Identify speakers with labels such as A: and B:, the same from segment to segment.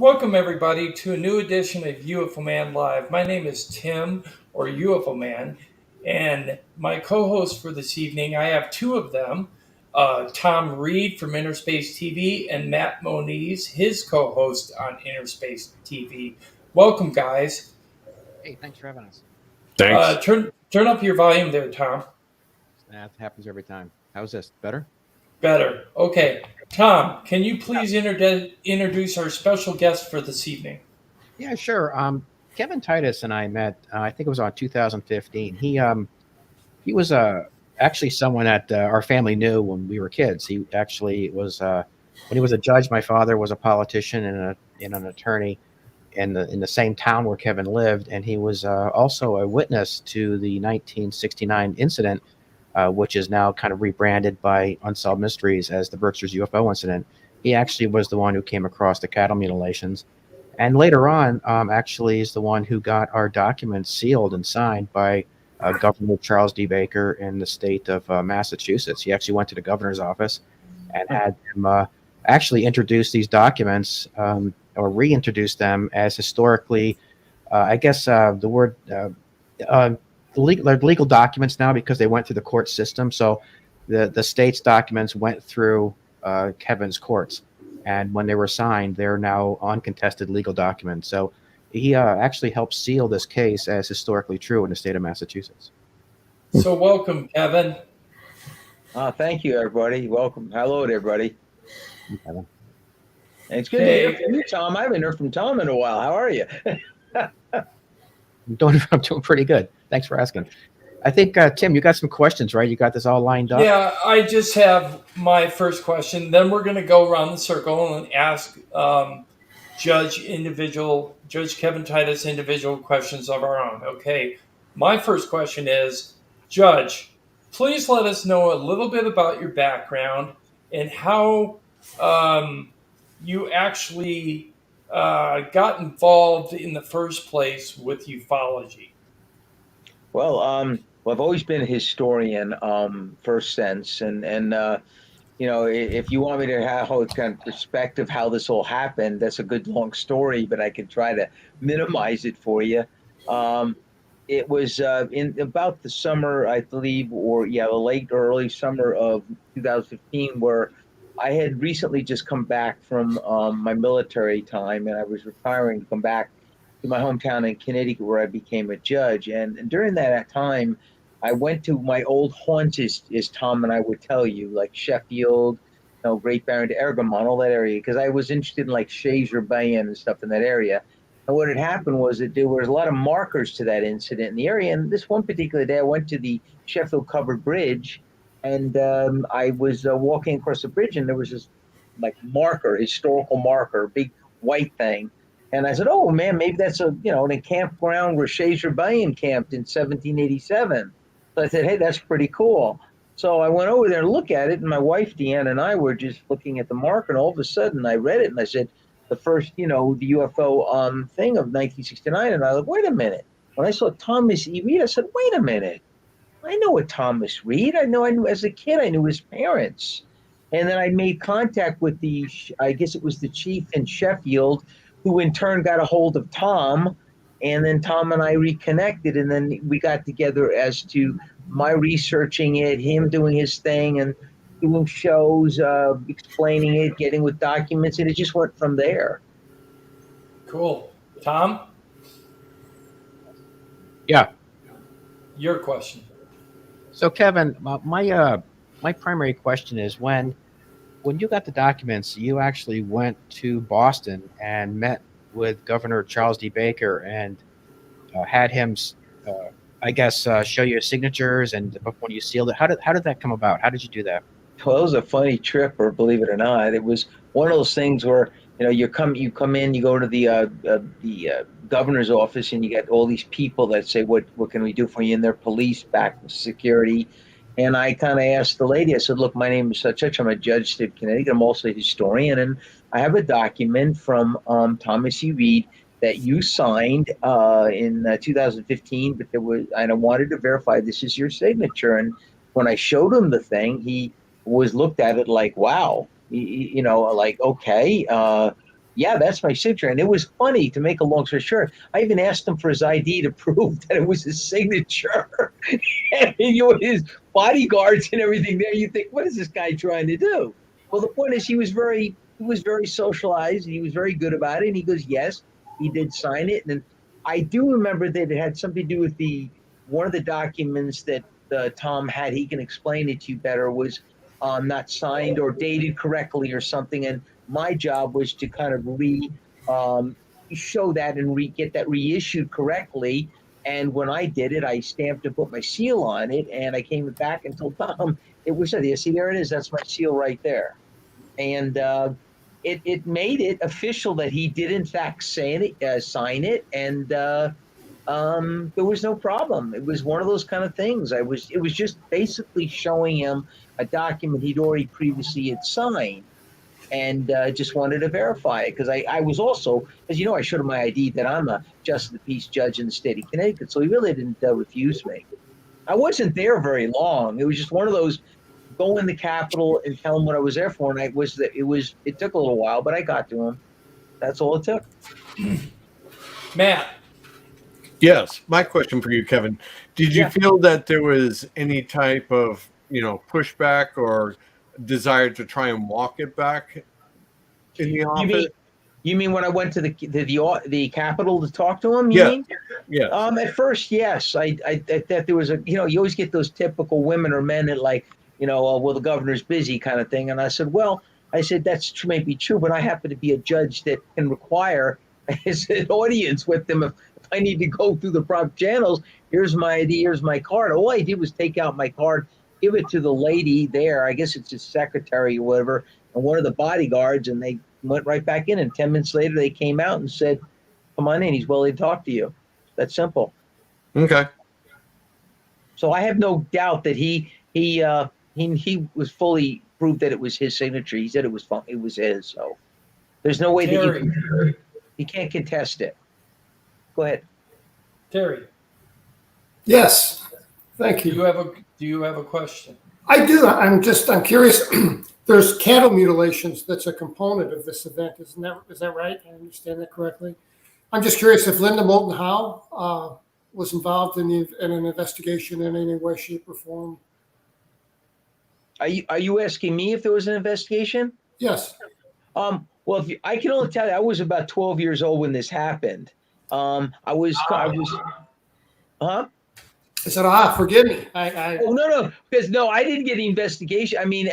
A: Welcome, everybody, to a new edition of UFO Man Live. My name is Tim, or UFO Man, and my co host for this evening, I have two of them, Thom Reed from Interspace TV and Matt Moniz, his co host on Interspace TV. Welcome, guys.
B: Hey, thanks for having us.
C: Thanks.
A: Turn up your volume there, Tom.
B: That happens every time. How's this? Better?
A: Better. Okay. Thom, can you please introduce our special guest for this evening?
B: Yeah, sure. Kevin Titus and I met. I think it was on 2015. He was actually someone that our family knew when we were kids. He actually was when he was a judge. My father was a politician and an attorney in the same town where Kevin lived, and he was also a witness to the 1969 incident, which is now kind of rebranded by Unsolved Mysteries as the Berkshires UFO incident. He actually was the one who came across the cattle mutilations, and later on, actually is the one who got our documents sealed and signed by Governor Charles D. Baker in the state of Massachusetts. He actually went to the governor's office and had him actually introduce these documents or reintroduce them as historically, I guess the word they're legal documents now because they went through the court system. So the state's documents went through Kevin's courts, and when they were signed, they're now uncontested legal documents. So he actually helped seal this case as historically true in the state of Massachusetts.
A: So, welcome, Kevin.
D: Thank you, everybody. Welcome. Hello to everybody.
B: Kevin.
D: And it's good to hear from you, Thom. I haven't heard from Thom in a while. How are you?
B: I'm doing pretty good. Thanks for asking. I think, Tim, you got some questions, right? You got this all lined up?
A: Yeah, I just have my first question. Then we're going to go around the circle and ask Judge Kevin Titus individual questions of our own. Okay. My first question is, Judge, please let us know a little bit about your background and how you actually got involved in the first place with ufology.
D: Well, I've always been a historian, first sense, and if you want me to have a kind of perspective how this all happened, that's a good long story, but I could try to minimize it for you. It was in about the summer, I believe, the late or early summer of 2015, where I had recently just come back from my military time, and I was retiring to come back to my hometown in Connecticut, where I became a judge. And during that time, I went to my old haunts, as Thom and I would tell you, like Sheffield, Great Barrington to Ergamon, all that area, because I was interested in like Shazer Bay and stuff in that area. And what had happened was that there was a lot of markers to that incident in the area. And this one particular day, I went to the Sheffield Covered Bridge, and I was walking across the bridge, and there was this like historical marker, big white thing. And I said, "Oh man, maybe that's a campground where Shazer Bay camped in 1787." So I said, "Hey, that's pretty cool." So I went over there and looked at it, and my wife Deanna and I were just looking at the marker, and all of a sudden I read it, and I said, "The first, the UFO thing of 1969," and I was like, "Wait a minute." When I saw Thomas E. Reed, I said, "Wait a minute. I know a Thomas Reed. I knew as a kid, I knew his parents." And then I made contact with I guess it was the chief in Sheffield, who in turn got a hold of Thom. And then Thom and I reconnected, and then we got together as to my researching it, him doing his thing, and doing shows, explaining it, getting with documents, and it just went from there.
A: Cool. Thom?
B: Yeah.
A: Your question.
B: So, Kevin, my primary question is when you got the documents, you actually went to Boston and met with Governor Charles D. Baker and had him, I guess, show you signatures, and when you sealed it, how did that come about? How did you do that?
D: Well, it was a funny trip, or believe it or not, it was one of those things where you come in, you go to the governor's office, and you get all these people that say, "What can we do for you?" And they're police, back security. And I kind of asked the lady, I said, "Look, my name is such. I'm a judge in Connecticut. I'm also a historian, and I have a document from Thomas E. Reed that you signed in 2015, but I wanted to verify this is your signature." And when I showed him the thing, he looked at it like, "Wow, like, okay." Yeah, that's my signature. And it was funny, to make a long story short. I even asked him for his ID to prove that it was his signature. And his bodyguards and everything there. You think, what is this guy trying to do? Well, the point is, he was very socialized, and he was very good about it. And he goes, yes, he did sign it. And I do remember that it had something to do with the one of the documents that Thom had. He can explain it to you better. Was not signed or dated correctly or something. And my job was to kind of um, show that and get that reissued correctly. And when I did it, I stamped and put my seal on it, and I came back and told Thom it was there. See, there it is. That's my seal right there. And it made it official that he did in fact sign it, and there was no problem. It was one of those kind of things. It was just basically showing him a document he'd already previously had signed, and just wanted to verify it, because I was also, as you know, I showed him my ID that I'm a justice of the peace judge in the state of Connecticut, so he really didn't refuse me. I wasn't there very long. It was just one of those, go in the Capitol and tell him what I was there for, and it took a little while, but I got to him. That's all it took.
A: Matt.
C: Yes, my question for you, Kevin. Did you
D: Yeah.
C: feel that there was any type of, pushback or desire to try and walk it back in the
D: You
C: office?
D: mean you mean when I went to the Capitol to talk to him? You
C: Yeah.
D: mean?
C: Yes.
D: At first, yes. I thought there was you always get those typical women or men that, like, well, the governor's busy kind of thing. And I said, well, that's true, may be true, but I happen to be a judge that can require an audience with them if I need to go through the proper channels. Here's my ID, here's my card. All I did was take out my card, give it to the lady there. I guess it's his secretary or whatever, and one of the bodyguards, and they went right back in. And 10 minutes later, they came out and said, come on in. He's willing to talk to you. That's simple.
C: Okay.
D: So I have no doubt that he was fully proved that it was his signature. He said it was his. So there's no way
A: Terry.
D: that you can't contest it. Go ahead.
A: Terry,
E: Yes, thank
A: do
E: you.
A: you have a question?
E: I do. I'm curious. There's cattle mutilations that's a component of this event. Is that right? I understand that correctly. I'm just curious if Linda Moulton Howe was involved in an investigation in any way, shape, or form.
D: Are you asking me if there was an investigation?
E: Yes.
D: Well, I can only tell you, I was about 12 years old when this happened. I was, huh?
E: I said, forgive me.
D: Oh, no, because no, I didn't get the investigation. I mean,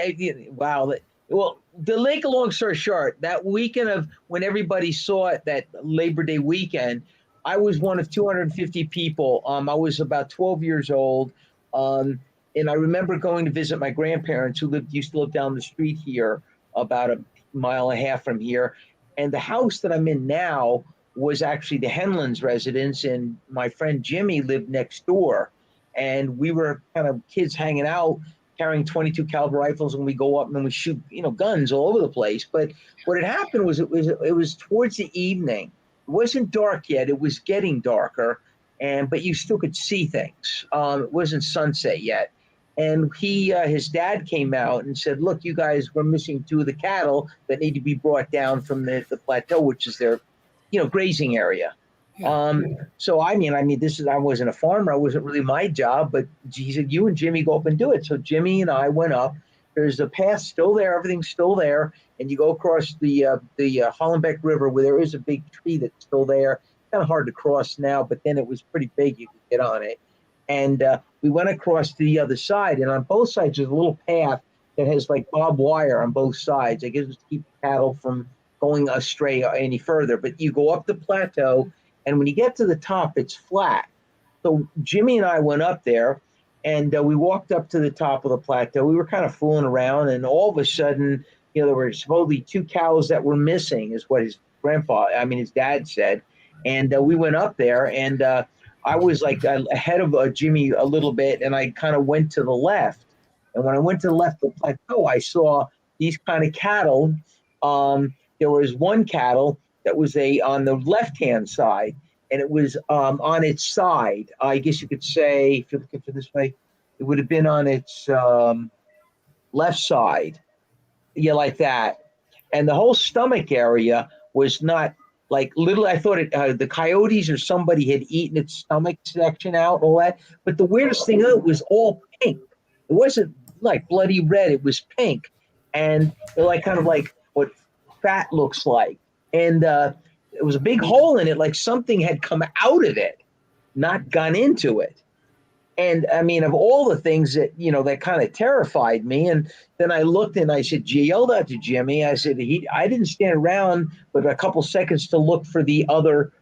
D: wow. Well, to make a long story short, that weekend of when everybody saw it, that Labor Day weekend, I was one of 250 people. I was about 12 years old. And I remember going to visit my grandparents who used to live down the street here, about a mile and a half from here. And the house that I'm in now was actually the Henlands residence, and my friend Jimmy lived next door. And we were kind of kids hanging out, carrying 22 caliber rifles, and we go up and we shoot, guns all over the place. But what had happened was it was towards the evening. It wasn't dark yet. It was getting darker, but you still could see things. It wasn't sunset yet. And his dad came out and said, look, you guys, we're missing 2 of the cattle that need to be brought down from the plateau, which is their, grazing area.
E: Yeah.
D: So I mean, I wasn't a farmer. It wasn't really my job, but he said, you and Jimmy go up and do it. So Jimmy and I went up. There's a path still there. Everything's still there. And you go across the Hollenbeck River, where there is a big tree that's still there. Kind of hard to cross now, but then it was pretty big. You could get on it. And we went across to the other side, and on both sides there's a little path that has like barbed wire on both sides. I guess it's to keep the cattle from going astray any further. But you go up the plateau, and when you get to the top, it's flat. So Jimmy and I went up there, and we walked up to the top of the plateau. We were kind of fooling around, and all of a sudden, there were supposedly 2 cows that were missing, is what his dad said. And we went up there, and I was like ahead of Jimmy a little bit, and I kind of went to the left. And when I went to the left of the plateau, I saw these kind of cattle. There was one cattle that was on the left-hand side, and it was on its side. I guess you could say, if you're looking for this way, it would have been on its left side. Yeah, like that. And the whole stomach area was not like little. I thought the coyotes or somebody had eaten its stomach section out, all that. But the weirdest thing, it was all pink. It wasn't like bloody red. It was pink, and like kind of like what fat looks like. And it was a big hole in it, like something had come out of it, not gone into it. And I mean, of all the things that, that kind of terrified me. And then I looked and I said, yelled out to Jimmy. I said, I didn't stand around but a couple seconds to look for the other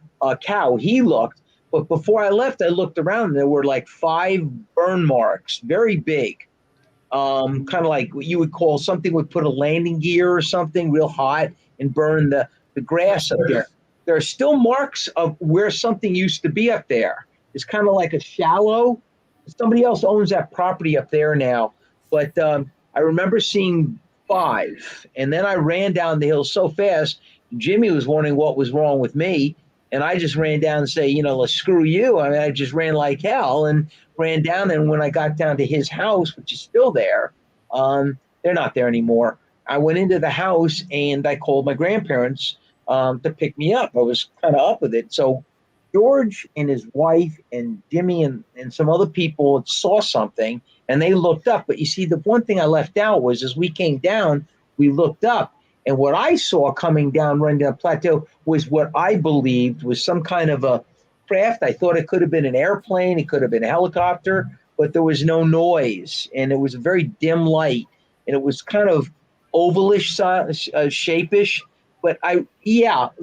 D: cow. He looked, but before I left, I looked around and there were like 5 burn marks, very big. Kind of like what you would call something would put a landing gear or something real hot and burn the grass up there. There are still marks of where something used to be up there. It's kind of like a shallow. Somebody else owns that property up there now. But I remember seeing 5. And then I ran down the hill so fast. Jimmy was wondering what was wrong with me. And I just ran down and say, let's screw you. I mean, I just ran like hell and ran down. And when I got down to his house, which is still there, they're not there anymore. I went into the house and I called my grandparents to pick me up. I was kind of up with it. So George and his wife and Jimmy and some other people saw something and they looked up. But you see, the one thing I left out was as we came down, we looked up. And what I saw coming down, running down the plateau, was what I believed was some kind of a craft. I thought it could have been an airplane. It could have been a helicopter, but there was no noise. And it was a very dim light. And it was kind of ovalish, shapish. But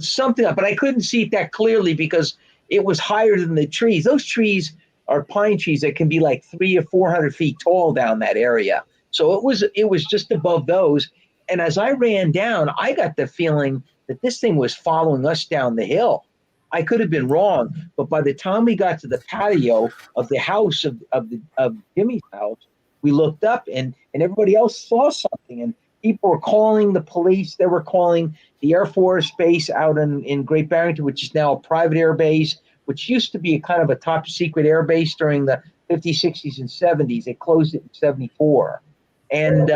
D: something. But I couldn't see it that clearly because it was higher than the trees. Those trees are pine trees that can be like 300 or 400 feet tall down that area. So it was just above those. And as I ran down, I got the feeling that this thing was following us down the hill. I could have been wrong, but by the time we got to the patio of the house of Jimmy's house, we looked up and everybody else saw something. And people were calling the police. They were calling the Air Force Base out in Great Barrington, which is now a private air base, which used to be a kind of a top secret air base during the 50s, 60s, and 70s. They closed it in 74. And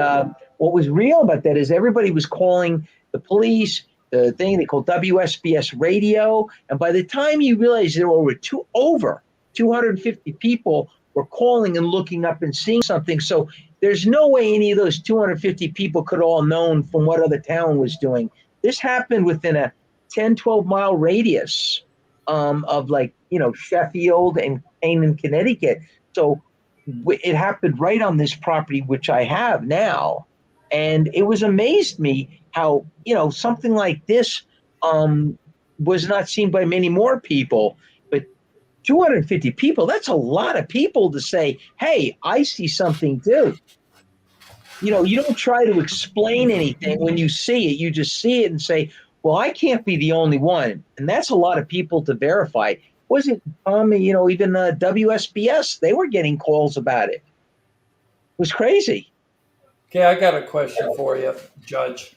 D: what was real about that is everybody was calling the police, the thing they called WSBS radio. And by the time you realize there were over 250 people were calling and looking up and seeing something. So there's no way any of those 250 people could all known from what other town was doing. This happened within a 10, 12-mile radius of Sheffield and Canaan, Connecticut. So it happened right on this property, which I have now. And it was amazed me how, something like this was not seen by many more people. But 250 people, that's a lot of people to say, hey, I see something too. You don't try to explain anything when you see it. You just see it and say, well, I can't be the only one. And that's a lot of people to verify. Wasn't even WSBS, they were getting calls about it. It was crazy.
A: Okay, I got a question for you, Judge.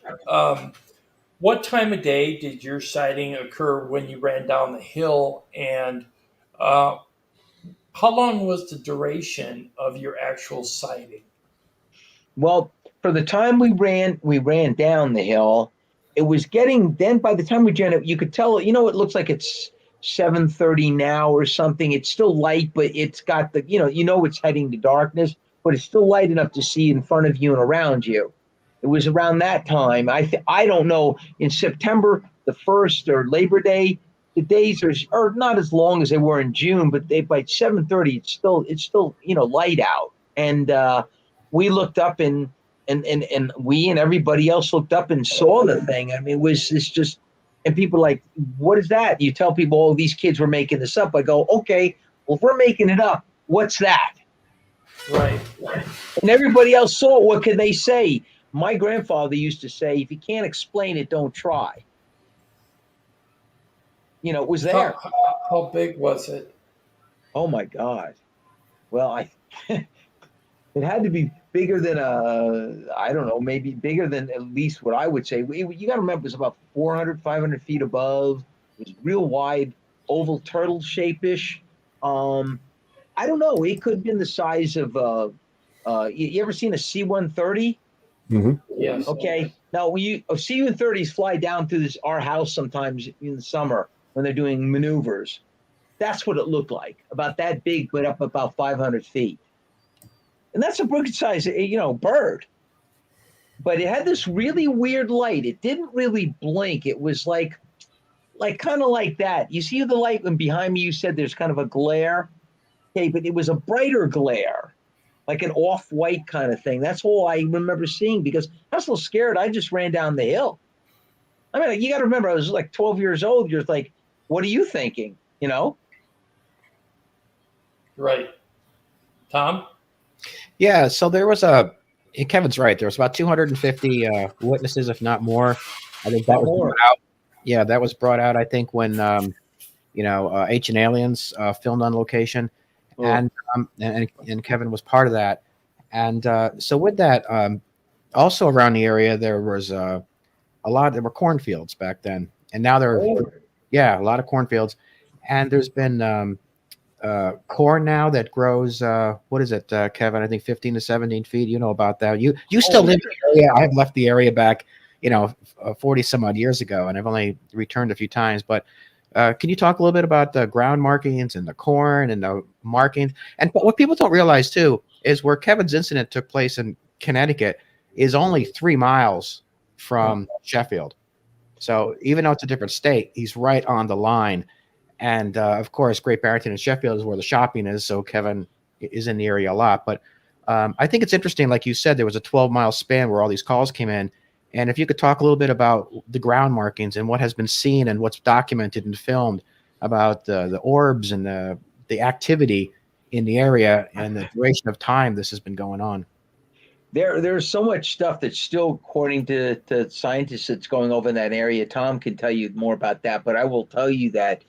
A: What time of day did your sighting occur when you ran down the hill, and how long was the duration of your actual sighting?
D: Well, for the time we ran down the hill, it was getting, then by the time we ran it, you could tell, it looks like it's 7:30 now or something. It's still light, but it's got the, it's heading to darkness, but it's still light enough to see in front of you and around you. It was around that time. I don't know, in September the 1st or Labor Day, the days are not as long as they were in June, but by 7:30 it's still light out. And we looked up and we and everybody else looked up and saw the thing. I mean, it's just, and people are like, what is that? You tell people, oh, these kids were making this up. I go, okay, well, if we're making it up, what's that?
A: Right.
D: And everybody else saw it. What can they say? My grandfather used to say, if you can't explain it, don't try. It was there.
A: How big was it?
D: Oh, my God. Well, it had to be bigger than I don't know, maybe bigger than at least what I would say. You got to remember, it was about 400, 500 feet above. It was real wide, oval turtle shape-ish. I don't know. It could have been the size of, you ever seen a C-130?
C: Mm-hmm.
A: Yes.
D: Okay. Now, when you CU-30s fly down through our house sometimes in the summer when they're doing maneuvers, that's what it looked like, about that big, but up about 500 feet. And that's a good-sized, bird. But it had this really weird light. It didn't really blink. It was like kind of like that. You see the light when behind me you said there's kind of a glare? Okay, but it was a brighter glare, like an off-white kind of thing. That's all I remember seeing because I was a little scared. I just ran down the hill. I mean, you got to remember, I was like 12 years old. You're like, what are you thinking?
A: Right. Thom?
B: Yeah, so there was Kevin's right. There was about 250 witnesses, if not more. I think that was brought out. Yeah, that was brought out, I think, when Ancient Aliens filmed on location.
C: Oh.
B: And Kevin was part of that. And so with that, also around the area, there was there were cornfields back then. And now there are, a lot of cornfields. And there's been corn now that grows, what is it, Kevin? I think 15 to 17 feet. You know about that. You still live in the area. I have left the area back, 40 some odd years ago, and I've only returned a few times. But can you talk a little bit about the ground markings and the corn and the markings? And what people don't realize too is where Kevin's incident took place in Connecticut is only 3 miles from Sheffield. So even though it's a different state, he's right on the line. And of course, Great Barrington and Sheffield is where the shopping is. So Kevin is in the area a lot. But I think it's interesting, like you said, there was a 12-mile span where all these calls came in. And if you could talk a little bit about the ground markings and what has been seen and what's documented and filmed about the orbs and the activity in the area and the duration of time this has been going on.
D: There's so much stuff that's still, according to scientists, that's going over in that area. Thom can tell you more about that, but I will tell you that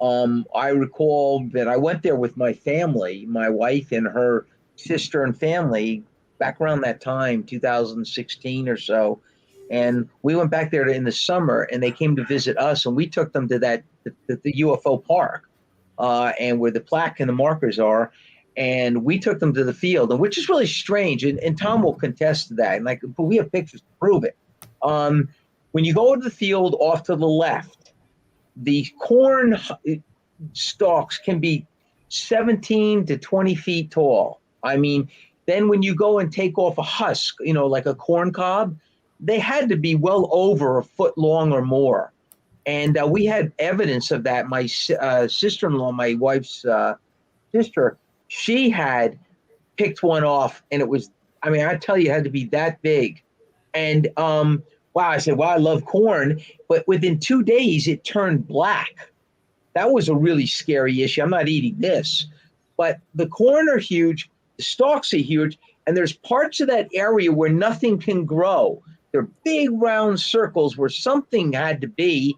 D: I recall that I went there with my family, my wife and her sister and family, back around that time, 2016 or so. And we went back there in the summer, and they came to visit us, and we took them to the UFO park, and where the plaque and the markers are. And we took them to the field, and which is really strange. And Thom will contest to that. And but we have pictures to prove it. When you go to the field off to the left, the corn stalks can be 17 to 20 feet tall. I mean, then when you go and take off a husk, like a corn cob, they had to be well over a foot long or more. And we had evidence of that. My sister-in-law, my wife's sister, she had picked one off, and it was, I tell you, it had to be that big. And wow, I said, wow, I love corn. But within 2 days, it turned black. That was a really scary issue. I'm not eating this. But the corn are huge, the stalks are huge, and there's parts of that area where nothing can grow. They're big round circles where something had to be,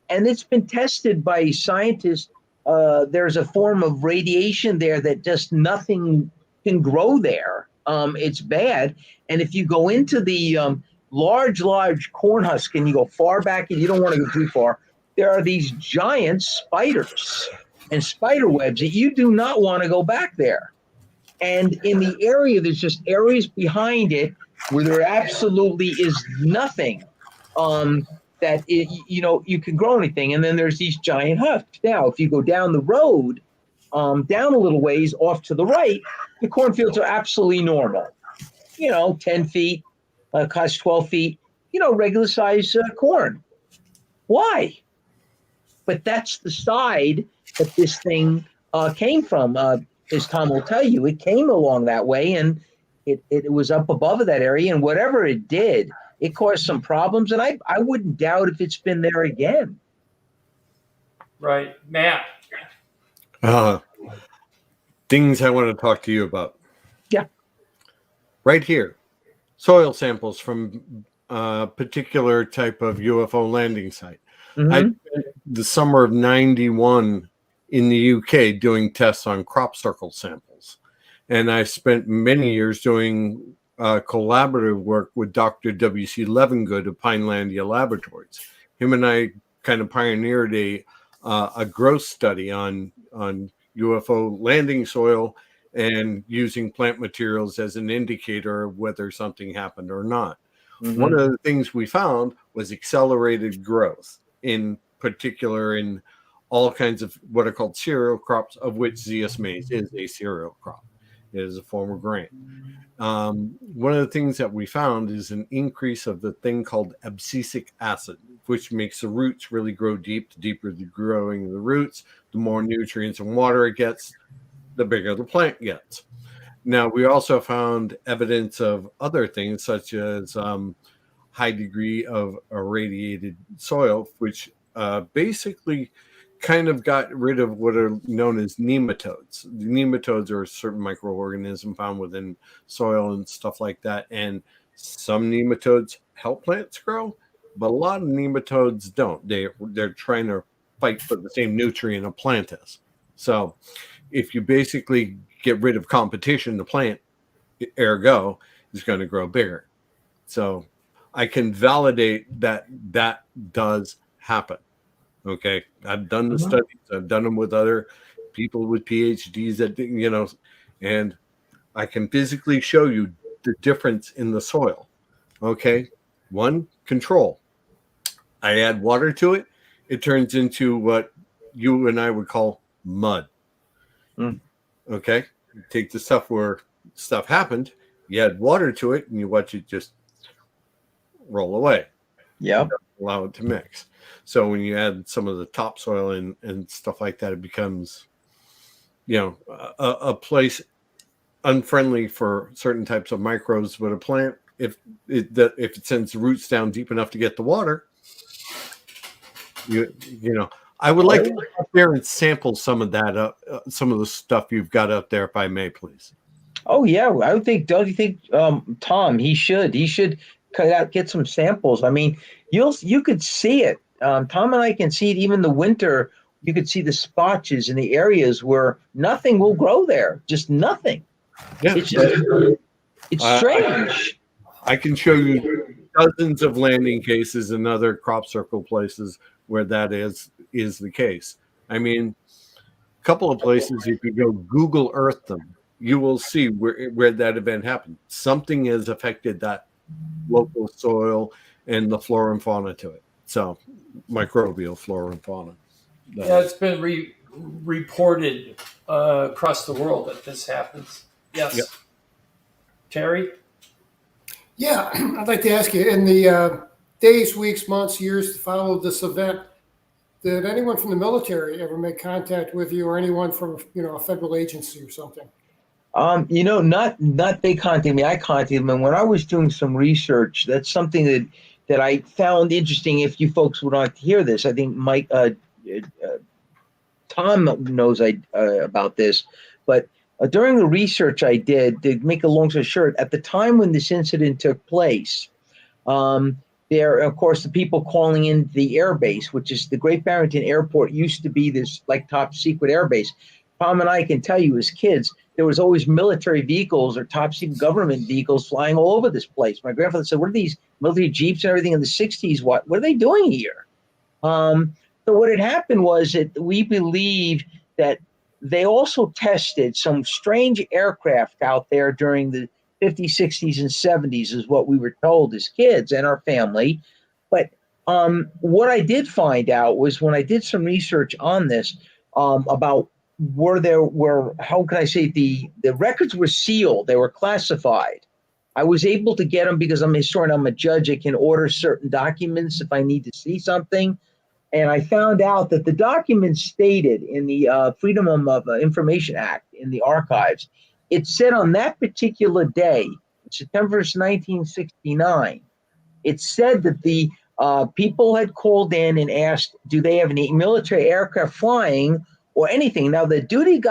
D: and it's been tested by scientists. There's a form of radiation there that just nothing can grow there. It's bad. And if you go into the large corn husk and you go far back, and you don't want to go too far, there are these giant spiders and spider webs that you do not want to go back there. And in the area, there's just areas behind it where there absolutely is nothing that you can grow anything. And then there's these giant husks. Now, if you go down the road, down a little ways off to the right, the cornfields are absolutely normal. 10 feet, cost 12 feet, regular size corn. Why? But that's the side that this thing came from. As Thom will tell you, it came along that way, and it was up above that area, and whatever it did, it caused some problems, and I wouldn't doubt if it's been there again.
A: Right. Matt.
C: Things I want to talk to you about.
D: Yeah.
C: Right here. Soil samples from a particular type of UFO landing site.
D: Mm-hmm.
C: I spent the summer of 91 in the UK doing tests on crop circle samples. And I spent many years doing collaborative work with Dr. W.C. Levengood of Pinelandia Laboratories. Him and I kind of pioneered a growth study on UFO landing soil and using plant materials as an indicator of whether something happened or not. One of the things we found was accelerated growth, in particular in all kinds of what are called cereal crops, of which Zeus maize is a cereal crop. It is a form of grain. One of the things that we found is an increase of the thing called abscisic acid, which makes the roots really grow deep. The deeper the growing of the roots, the more nutrients and water it gets, the bigger the plant gets. Now, we also found evidence of other things, such as high degree of irradiated soil, which basically kind of got rid of what are known as nematodes. The nematodes are a certain microorganism found within soil and stuff like that. And some nematodes help plants grow, but a lot of nematodes don't. They're trying to fight for the same nutrient a plant is. So if you basically get rid of competition, the plant, ergo, is going to grow bigger. So I can validate that that does happen. Okay, I've done the studies. I've done them with other people with PhDs that, and I can physically show you the difference in the soil. Okay, one, control. I add water to it, it turns into what you and I would call mud. Okay, you take the stuff where stuff happened, you add water to it, and you watch it just roll away.
D: Yeah.
C: Allow it to mix. So when you add some of the topsoil and stuff like that, it becomes, a place unfriendly for certain types of microbes. But a plant, if it sends roots down deep enough to get the water, I would like to go up there and sample some of that, some of the stuff you've got up there, if I may, please.
D: Oh yeah, I would think. Don't you think, Thom? He should get some samples. I mean, you could see it. Thom and I can see it. Even in the winter, you could see the spotches in the areas where nothing will grow there. Just nothing.
C: Yeah,
D: it's strange.
C: I can show you dozens of landing cases and other crop circle places where that is the case. I mean, a couple of places, if you go Google Earth them, you will see where that event happened. Something has affected that local soil and the flora and fauna to it. So, microbial flora and fauna.
A: Yeah, it's been reported across the world that this happens. Yes. Yep. Terry?
E: Yeah, I'd like to ask you, in the days, weeks, months, years to follow this event, did anyone from the military ever make contact with you, or anyone from a federal agency or something?
D: Not they contacted me. I contacted them, and when I was doing some research, that's something that I found interesting. If you folks would like to hear this, I think Thom knows about this, but during the research I did, to make a long story short, at the time when this incident took place, there, of course, the people calling in the airbase, which is the Great Barrington Airport, used to be this top secret airbase. Thom and I can tell you, as kids, there was always military vehicles or top secret government vehicles flying all over this place. My grandfather said, "What are these military jeeps and everything in the '60s? What are they doing here?" So what had happened was that we believe that they also tested some strange aircraft out there during the 50s, 60s, and 70s, is what we were told as kids and our family. But what I did find out was, when I did some research on this, about how can I say, the records were sealed, they were classified. I was able to get them because I'm a historian, I'm a judge, I can order certain documents if I need to see something. And I found out that the documents stated in the Freedom of Information Act in the archives, it said on that particular day, September 1st, 1969, it said that the people had called in and asked, do they have any military aircraft flying or anything? Now, the duty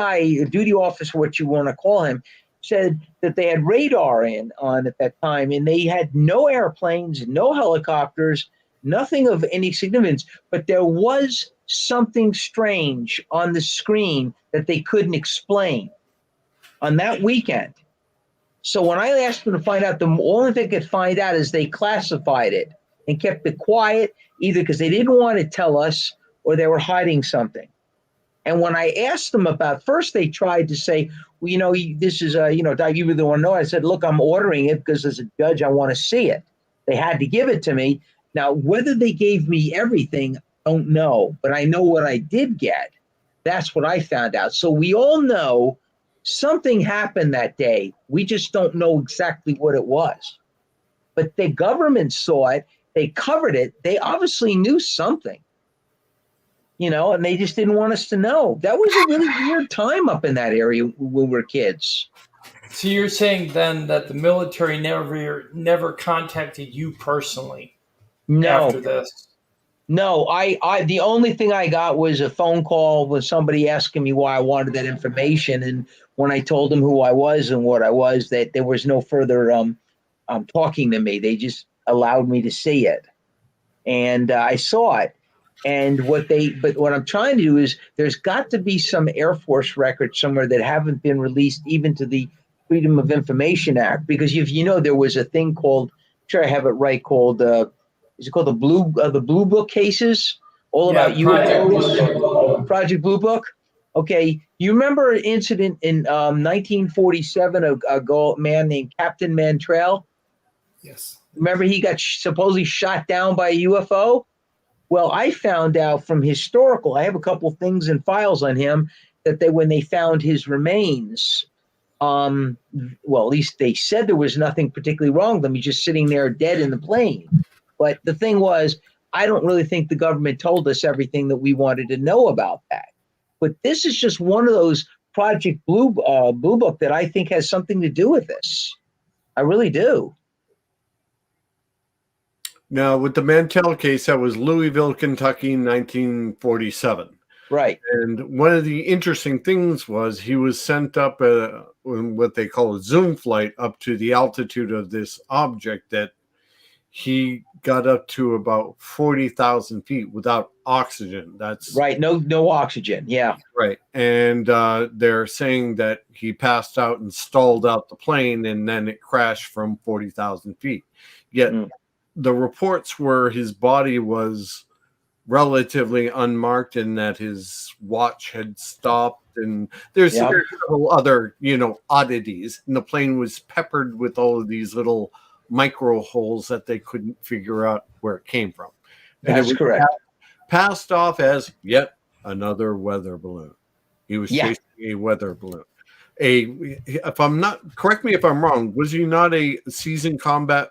D: officer, what you want to call him, said that they had radar on at that time, and they had no airplanes, no helicopters, nothing of any significance, but there was something strange on the screen that they couldn't explain on that weekend. So when I asked them to find out, the only thing they could find out is they classified it and kept it quiet, either because they didn't want to tell us or they were hiding something. And when I asked them about, first they tried to say, well, this is, Doc, you really want to know? I said, look, I'm ordering it because as a judge, I want to see it. They had to give it to me. Now, whether they gave me everything, don't know, but I know what I did get. That's what I found out. So we all know something happened that day. We just don't know exactly what it was. But the government saw it. They covered it. They obviously knew something, and they just didn't want us to know. That was a really weird time up in that area when we were kids.
A: So you're saying then that the military never contacted you personally after this?
D: No, I the only thing I got was a phone call with somebody asking me why I wanted that information, and when I told them who I was and what I was, that there was no further talking to me. They just allowed me to see it, and I saw it. And but what I'm trying to do is, there's got to be some Air Force records somewhere that haven't been released even to the Freedom of Information Act, because if there was a thing called, I'm sure I have it right, called is it called the Blue Book cases, all about UFOs? Project Blue Book. Okay, you remember an incident in 1947, a man named Captain Mantrell?
E: Yes.
D: Remember, he got supposedly shot down by a UFO? Well, I found out from historical, I have a couple things and files on him, that when they found his remains, well, at least they said there was nothing particularly wrong with him. He's just sitting there dead in the plane. But the thing was, I don't really think the government told us everything that we wanted to know about that. But this is just one of those Project Blue Book that I think has something to do with this. I really do.
C: Now, with the Mantell case, that was Louisville, Kentucky, 1947.
D: Right.
C: And one of the interesting things was he was sent up what they call a zoom flight up to the altitude of this object that he got up to about 40,000 feet without oxygen. That's
D: right. No oxygen. Yeah.
C: Right. And they're saying that he passed out and stalled out the plane, and then it crashed from 40,000 feet. Yet the reports were his body was relatively unmarked and that his watch had stopped. And there's several other, oddities. And the plane was peppered with all of these little micro holes that they couldn't figure out where it came from. And
D: that's correct.
C: Passed off as yet another weather balloon. He was chasing a weather balloon. If I'm not, correct me if I'm wrong, was he not a seasoned combat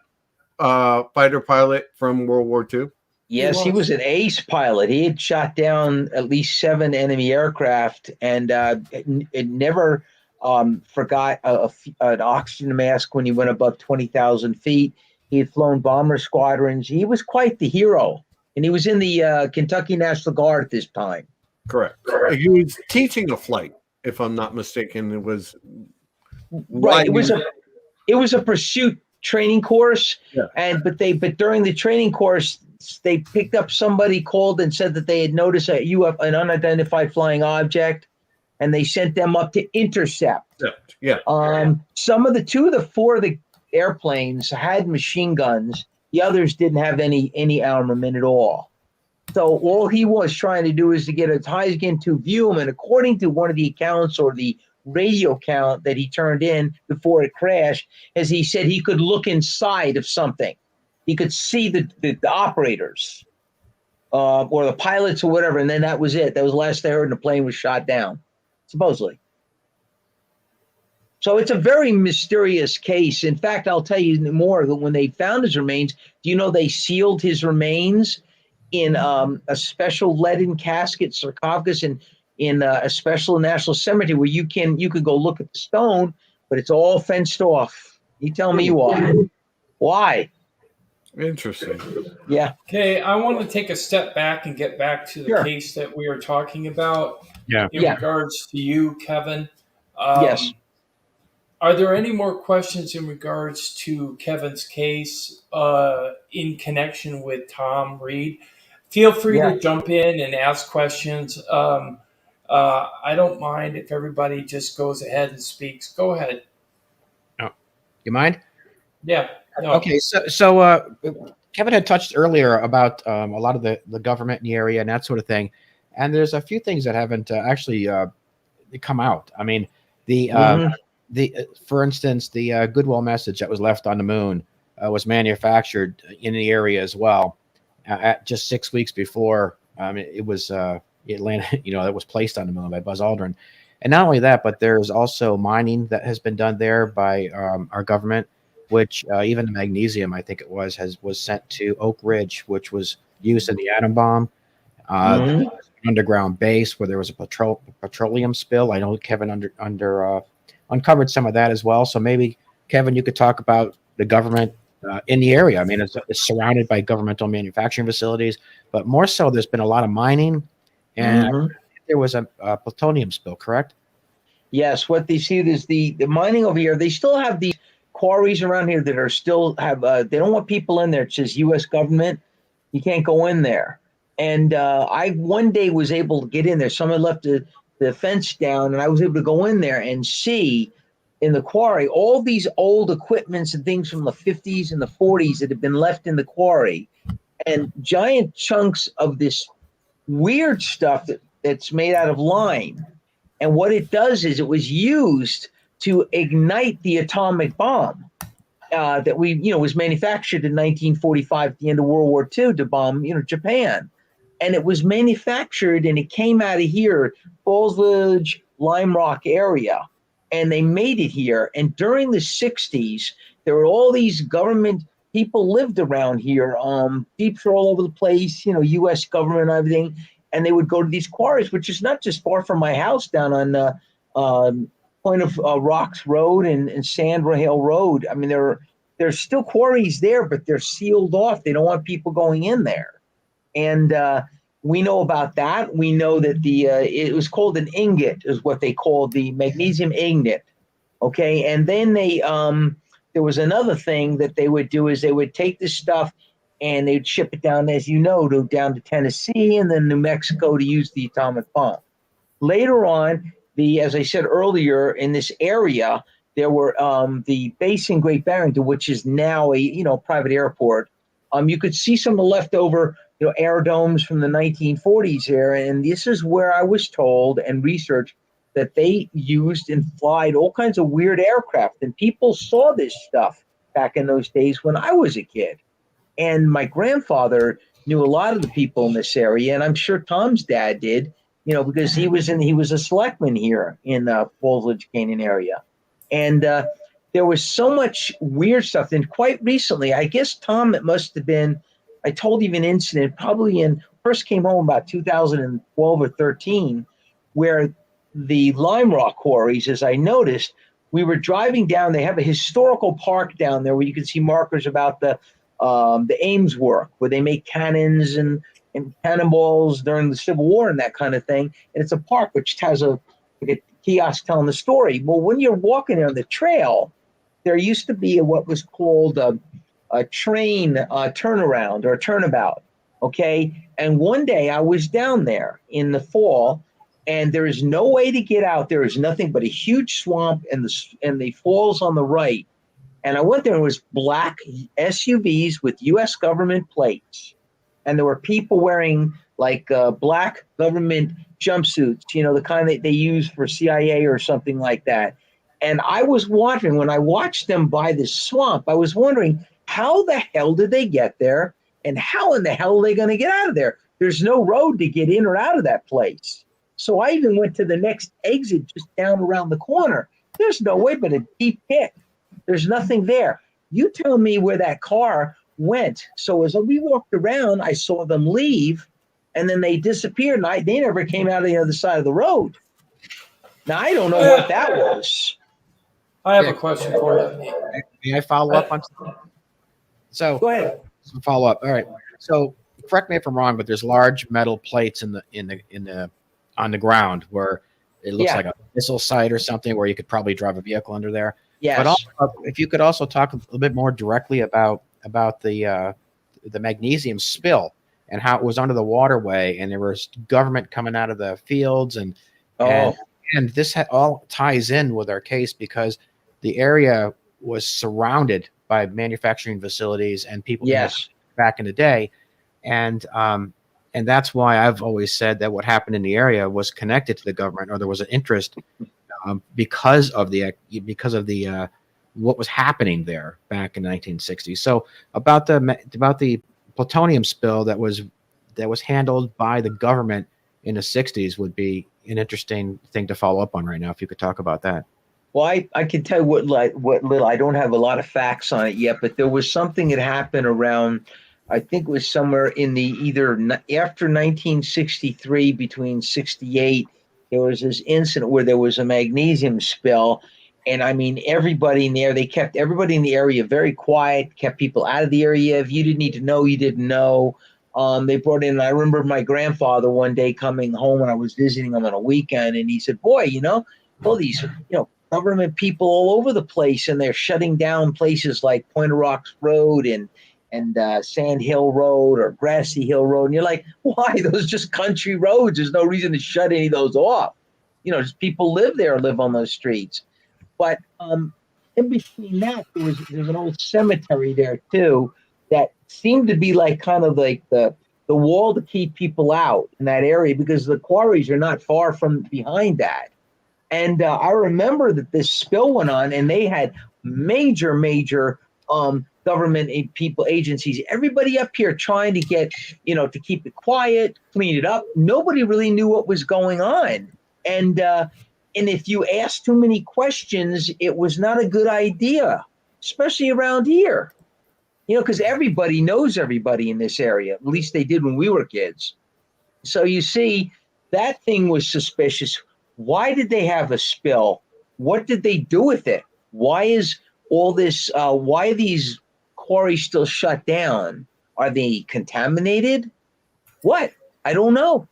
C: fighter pilot from World War II?
D: Yes, he was an ace pilot. He had shot down at least 7 enemy aircraft, and it never forgot an oxygen mask when he went above 20,000 feet. He had flown bomber squadrons. He was quite the hero, and he was in the Kentucky National Guard at this time.
C: Correct. He was teaching a flight, if I'm not mistaken. It was
D: right. It was a pursuit training course, but during the training course, they picked up somebody called and said that they had noticed an unidentified flying object, and they sent them up to intercept. Some of the 2 of the 4 of the airplanes had machine guns. The others didn't have any armament at all. So all he was trying to do is to get as high as he can to view them. And according to one of the accounts, or the radio count that he turned in before it crashed, as he said, he could look inside of something. He could see the operators or the pilots or whatever, and then that was it. That was the last they heard, and the plane was shot down, supposedly. So it's a very mysterious case. In fact, I'll tell you more. That when they found his remains, do you know they sealed his remains in a special leaden casket sarcophagus in a special national cemetery where you could go look at the stone, but it's all fenced off. You tell me why? Why?
C: Interesting.
D: Yeah.
A: Okay, I want to take a step back and get back to the case that we are talking about. In regards to you, Kevin.
D: Yes.
A: Are there any more questions in regards to Kevin's case in connection with Thom Reed? Feel free to jump in and ask questions. I don't mind if everybody just goes ahead and speaks. Go ahead.
B: Oh, you mind?
A: Yeah. No.
B: Okay. So Kevin had touched earlier about a lot of the government in the area and that sort of thing. And there's a few things that haven't actually come out. I mean, for instance, the Goodwill message that was left on the moon. was manufactured in the area as well. At just 6 weeks before it landed, it was placed on the moon by Buzz Aldrin. And not only that, but there's also mining that has been done there by our government, which even the magnesium, I think it was sent to Oak Ridge, which was used in the atom bomb.
D: Mhm.
B: Underground base where there was a petroleum spill. I know Kevin uncovered some of that as well. So maybe, Kevin, you could talk about the government in the area. I mean, it's surrounded by governmental manufacturing facilities, but more so, there's been a lot of mining, and
D: Mhm.
B: there was a plutonium spill, correct?
D: Yes, what they see is the mining over here. They still have these quarries around here that are still have. They don't want people in there. It says U.S. government. You can't go in there. And I one day was able to get in there. Someone left the fence down, and I was able to go in there and see in the quarry all these old equipments and things from the 50s and the 40s that have been left in the quarry, and giant chunks of this weird stuff that's made out of lime. And what it does is it was used to ignite the atomic bomb that was manufactured in 1945 at the end of World War II to bomb, Japan. And it was manufactured and it came out of here, Falls Village, Lime Rock area. And they made it here. And during the 60s, there were all these government people lived around here. Jeeps were all over the place, U.S. government and everything. And they would go to these quarries, which is not just far from my house down on Point of Rocks Road and Sandra Hill Road. I mean, there's still quarries there, but they're sealed off. They don't want people going in there. And we know about that. We know that it was called an ingot, is what they called the magnesium ingot. Okay, and then there was another thing that they would do is they would take this stuff and they'd ship it down, as you know, down to Tennessee and then New Mexico to use the atomic bomb. Later on, as I said earlier, in this area, there were the base in Great Barrington, which is now a private airport. You could see some of the leftover air domes from the 1940s there, and this is where I was told and researched that they used and flied all kinds of weird aircraft, and people saw this stuff back in those days when I was a kid. And my grandfather knew a lot of the people in this area, and I'm sure Tom's dad did, because he was a selectman here in Falls Village Canyon area. And there was so much weird stuff. And quite recently, I guess, Tom, it must have been, I told you of an incident probably first came home about 2012 or 13, where the Lime Rock quarries, as I noticed, we were driving down. They have a historical park down there where you can see markers about the Ames work, where they make cannons and cannonballs during the Civil War and that kind of thing. And it's a park which has a kiosk telling the story. Well, when you're walking on the trail, there used to be what was called a train turnaround or a turnabout. Okay. And one day I was down there in the fall, and there is no way to get out. There is nothing but a huge swamp and the falls on the right. And I went there and it was black SUVs with U.S. government plates. And there were people wearing like black government jumpsuits, the kind that they use for CIA or something like that. And I was wondering, when I watched them by this swamp, I was wondering, how the hell did they get there? And how in the hell are they going to get out of there? There's no road to get in or out of that place. So I even went to the next exit just down around the corner. There's no way but a deep pit. There's nothing there. You tell me where that car went. So as we walked around, I saw them leave, and then they disappeared. And they never came out of the other side of the road. Now, I don't know what that was.
A: I have a question for you.
B: May I follow up on something? So
D: Go ahead.
B: Some follow up. All right. So correct me if I'm wrong, but there's large metal plates on the ground where it looks like a missile site or something where you could probably drive a vehicle under there.
D: Yes.
B: But also, if you could also talk a little bit more directly about the magnesium spill and how it was under the waterway, and there was government coming out of the fields, and this all ties in with our case because the area was surrounded by manufacturing facilities and people back in the day, and that's why I've always said that what happened in the area was connected to the government, or there was an interest because of the what was happening there back in the 1960s. So about the plutonium spill that was handled by the government in the 60s would be an interesting thing to follow up on right now, if you could talk about that.
D: Well, I can tell you what little. I don't have a lot of facts on it yet, but there was something that happened around. I think it was somewhere in the after 1963, between 68. There was this incident where there was a magnesium spill, and I mean everybody in there. They kept everybody in the area very quiet, kept people out of the area. If you didn't need to know, you didn't know. They brought in. I remember my grandfather one day coming home when I was visiting him on a weekend, and he said, "Boy, all these government people all over the place, and they're shutting down places like Point of Rocks Road and Sand Hill Road or Grassy Hill Road." And you're like, why? Those are just country roads. There's no reason to shut any of those off. Just people live on those streets. But in between that, there's an old cemetery there too that seemed to be like kind of like the wall to keep people out in that area, because the quarries are not far from behind that. And I remember that this spill went on, and they had major government agencies, everybody up here trying to get, to keep it quiet, clean it up. Nobody really knew what was going on. And if you asked too many questions, it was not a good idea, especially around here, because everybody knows everybody in this area. At least they did when we were kids. So you see, that thing was suspicious. Why did they have a spill? What did they do with it? Why is all this? Why are these quarries still shut down? Are they contaminated? What? I don't know.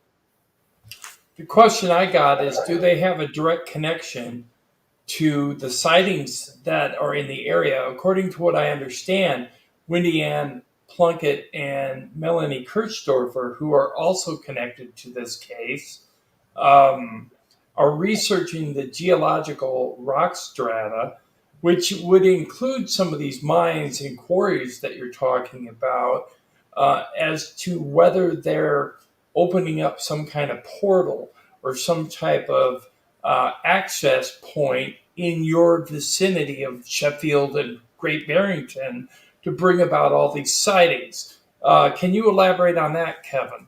A: The question I got is, do they have a direct connection to the sightings that are in the area? According to what I understand, Wendy Ann Plunkett and Melanie Kirchdorfer, who are also connected to this case, are researching the geological rock strata, which would include some of these mines and quarries that you're talking about, as to whether they're opening up some kind of portal or some type of access point in your vicinity of Sheffield and Great Barrington to bring about all these sightings. Can you elaborate on that, Kevin?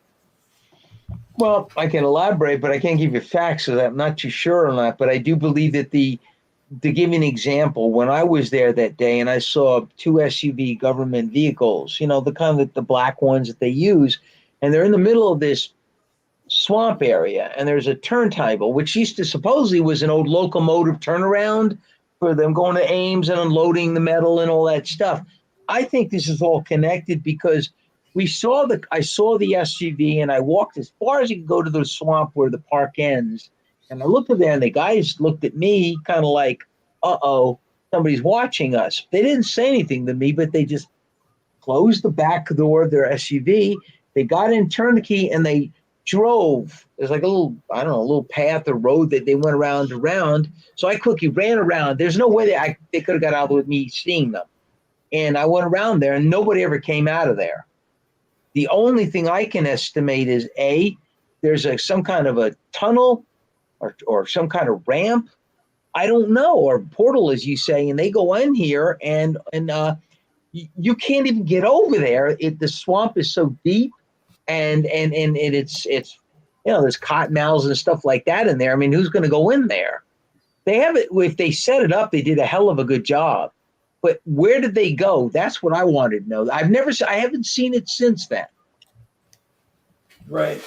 D: Well, I can elaborate, but I can't give you facts, so that I'm not too sure on that. But I do believe that to give you an example, when I was there that day and I saw two SUV government vehicles, the kind of the black ones that they use, and they're in the middle of this swamp area, and there's a turntable, which used to supposedly was an old locomotive turnaround for them going to Ames and unloading the metal and all that stuff. I think this is all connected because I saw the SUV, and I walked as far as you can go to the swamp where the park ends. And I looked at there, and the guys looked at me kind of like, uh-oh, somebody's watching us. They didn't say anything to me, but they just closed the back door of their SUV. They got in, turned the key, and they drove. There's like a little path or road that they went around. So I quickly ran around. There's no way they could have got out with me seeing them. And I went around there, and nobody ever came out of there. The only thing I can estimate is there's some kind of a tunnel or some kind of ramp. I don't know, or portal, as you say, and they go in here, and you can't even get over there. The swamp is so deep, and it's there's cottonmouths and stuff like that in there. I mean, who's going to go in there? They have it. If they set it up, they did a hell of a good job. But where did they go? That's what I wanted to know. I haven't seen it since then.
A: Right.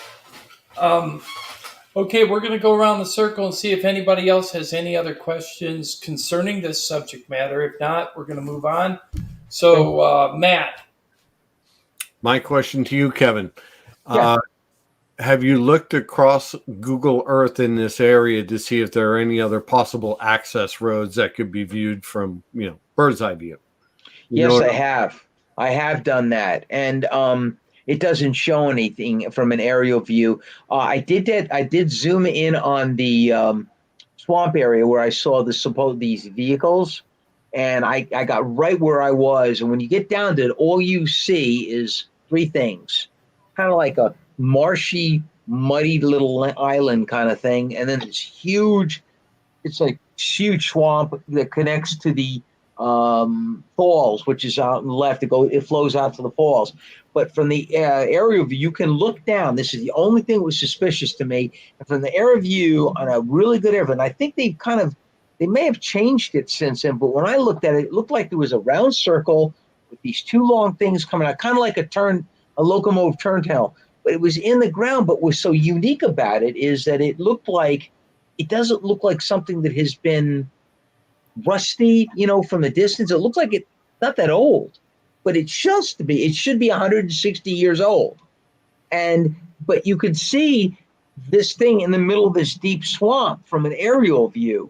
A: Okay, we're going to go around the circle and see if anybody else has any other questions concerning this subject matter. If not, we're going to move on. So, Matt.
C: My question to you, Kevin.
D: Yeah.
C: Have you looked across Google Earth in this area to see if there are any other possible access roads that could be viewed from, bird's eye view?
D: Yes, I have. I have done that. And it doesn't show anything from an aerial view. I did zoom in on the swamp area where I saw these vehicles, and I got right where I was. And when you get down to it, all you see is three things, kind of like a marshy, muddy little island kind of thing, and then it's like huge swamp that connects to the falls, which is out on the left. It flows out to the falls. But from the area view, you can look down. This is the only thing that was suspicious to me. And from the area view on a really good area, and I think they may have changed it since then. But when I looked at it, it looked like there was a round circle with these two long things coming out, kind of like a locomotive turntable. But it was in the ground. But what's so unique about it is that it doesn't look like something that has been rusty, from the distance. It looks like it's not that old, but it should be 160 years old. But you could see this thing in the middle of this deep swamp from an aerial view,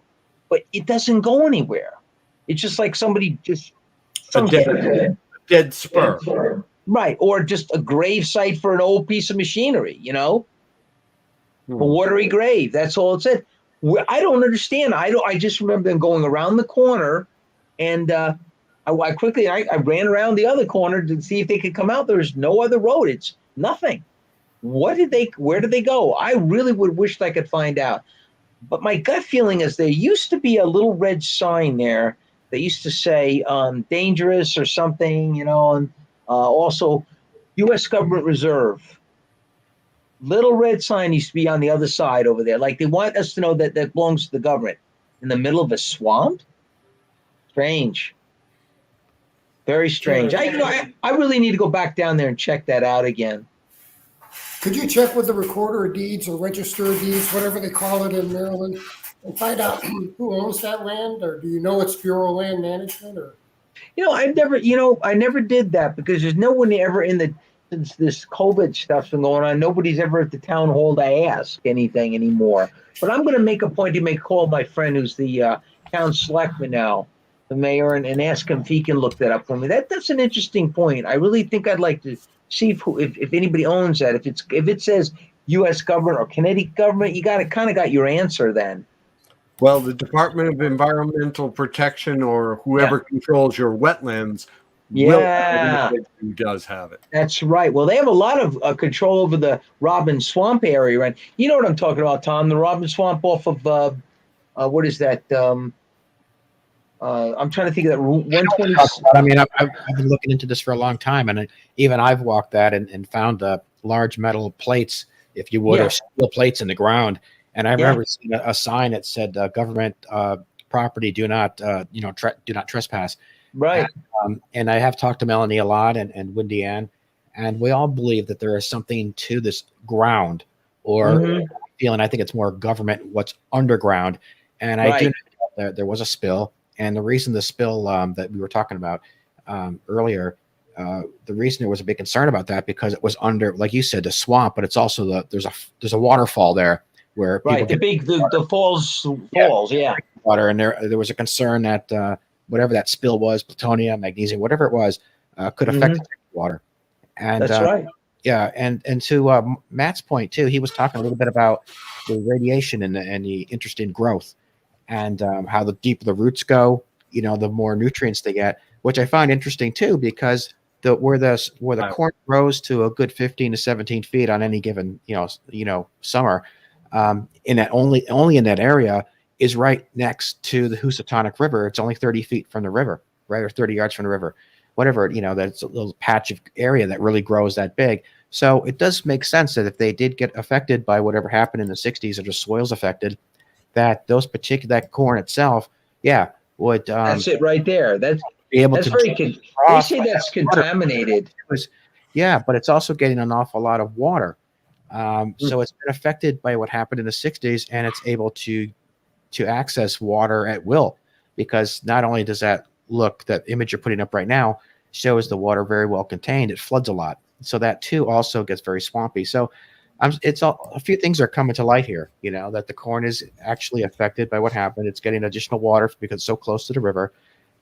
D: but it doesn't go anywhere. It's just like somebody just
C: a dead spur.
D: Right. Or just a grave site for an old piece of machinery, a watery grave. That's all it said. I don't understand. I just remember them going around the corner, and I ran around the other corner to see if they could come out. There's no other road. It's nothing. Where did they go? I really would wish I could find out. But my gut feeling is there used to be a little red sign there that used to say dangerous or something, and also U.S. Government Reserve. Little red sign used to be on the other side over there. Like they want us to know that belongs to the government. In the middle of a swamp? Strange. Very strange. I really need to go back down there and check that out again.
E: Could you check with the recorder of deeds or register of deeds, whatever they call it in Maryland, and find out who owns that land? Or do you know it's Bureau of Land Management? Or
D: I never did that because there's no one ever since this COVID stuff's been going on, nobody's ever at the town hall to ask anything anymore. But I'm going to make a point to call my friend who's the town selectman now, the mayor, and ask him if he can look that up for me. That's an interesting point. I really think I'd like to see if anybody owns that. If it says U.S. government or Connecticut government, you got your answer then.
C: Well, the Department of Environmental Protection or whoever controls your wetlands who does have it.
D: That's right. Well, they have a lot of control over the Robin Swamp area, right? You know what I'm talking about, Tom? The Robin Swamp off of what is that? I'm trying to think of that. 120.
B: I mean, I've been looking into this for a long time, and even I've walked that and found large metal plates, if you would, or steel plates in the ground. And I remember seeing a sign that said "Government property, do not do not trespass."
D: Right.
B: And I have talked to Melanie a lot and Wendy Ann, and we all believe that there is something to this ground, or feeling. I think it's more government what's underground. And I do know that there was a spill, and the reason the spill that we were talking about earlier, the reason there was a big concern about that because it was under, like you said, the swamp, but it's also there's a waterfall there where
D: the falls,
B: water, and there was a concern that whatever that spill was, plutonium, magnesium, whatever it was, could affect the water. And
D: that's right.
B: Yeah, and to Matt's point too, he was talking a little bit about the radiation and the interesting growth, and how the deeper the roots go, the more nutrients they get, which I find interesting too, because where the corn grows to a good 15 to 17 feet on any given summer, in that only in that area is right next to the Housatonic River. It's only 30 feet from the river, right, or 30 yards from the river, whatever. That's a little patch of area that really grows that big. So it does make sense that if they did get affected by whatever happened in the 60s, or the soils affected, that that corn itself, would.
D: That's it right there. That's
B: be able
D: that's
B: to.
D: they say that's contaminated.
B: But it's also getting an awful lot of water. So it's been affected by what happened in the 60s, and it's able to access water at will, because not only does that image you're putting up right now shows the water very well contained, it floods a lot. So that too also gets very swampy. So a few things are coming to light here, that the corn is actually affected by what happened. It's getting additional water because it's so close to the river.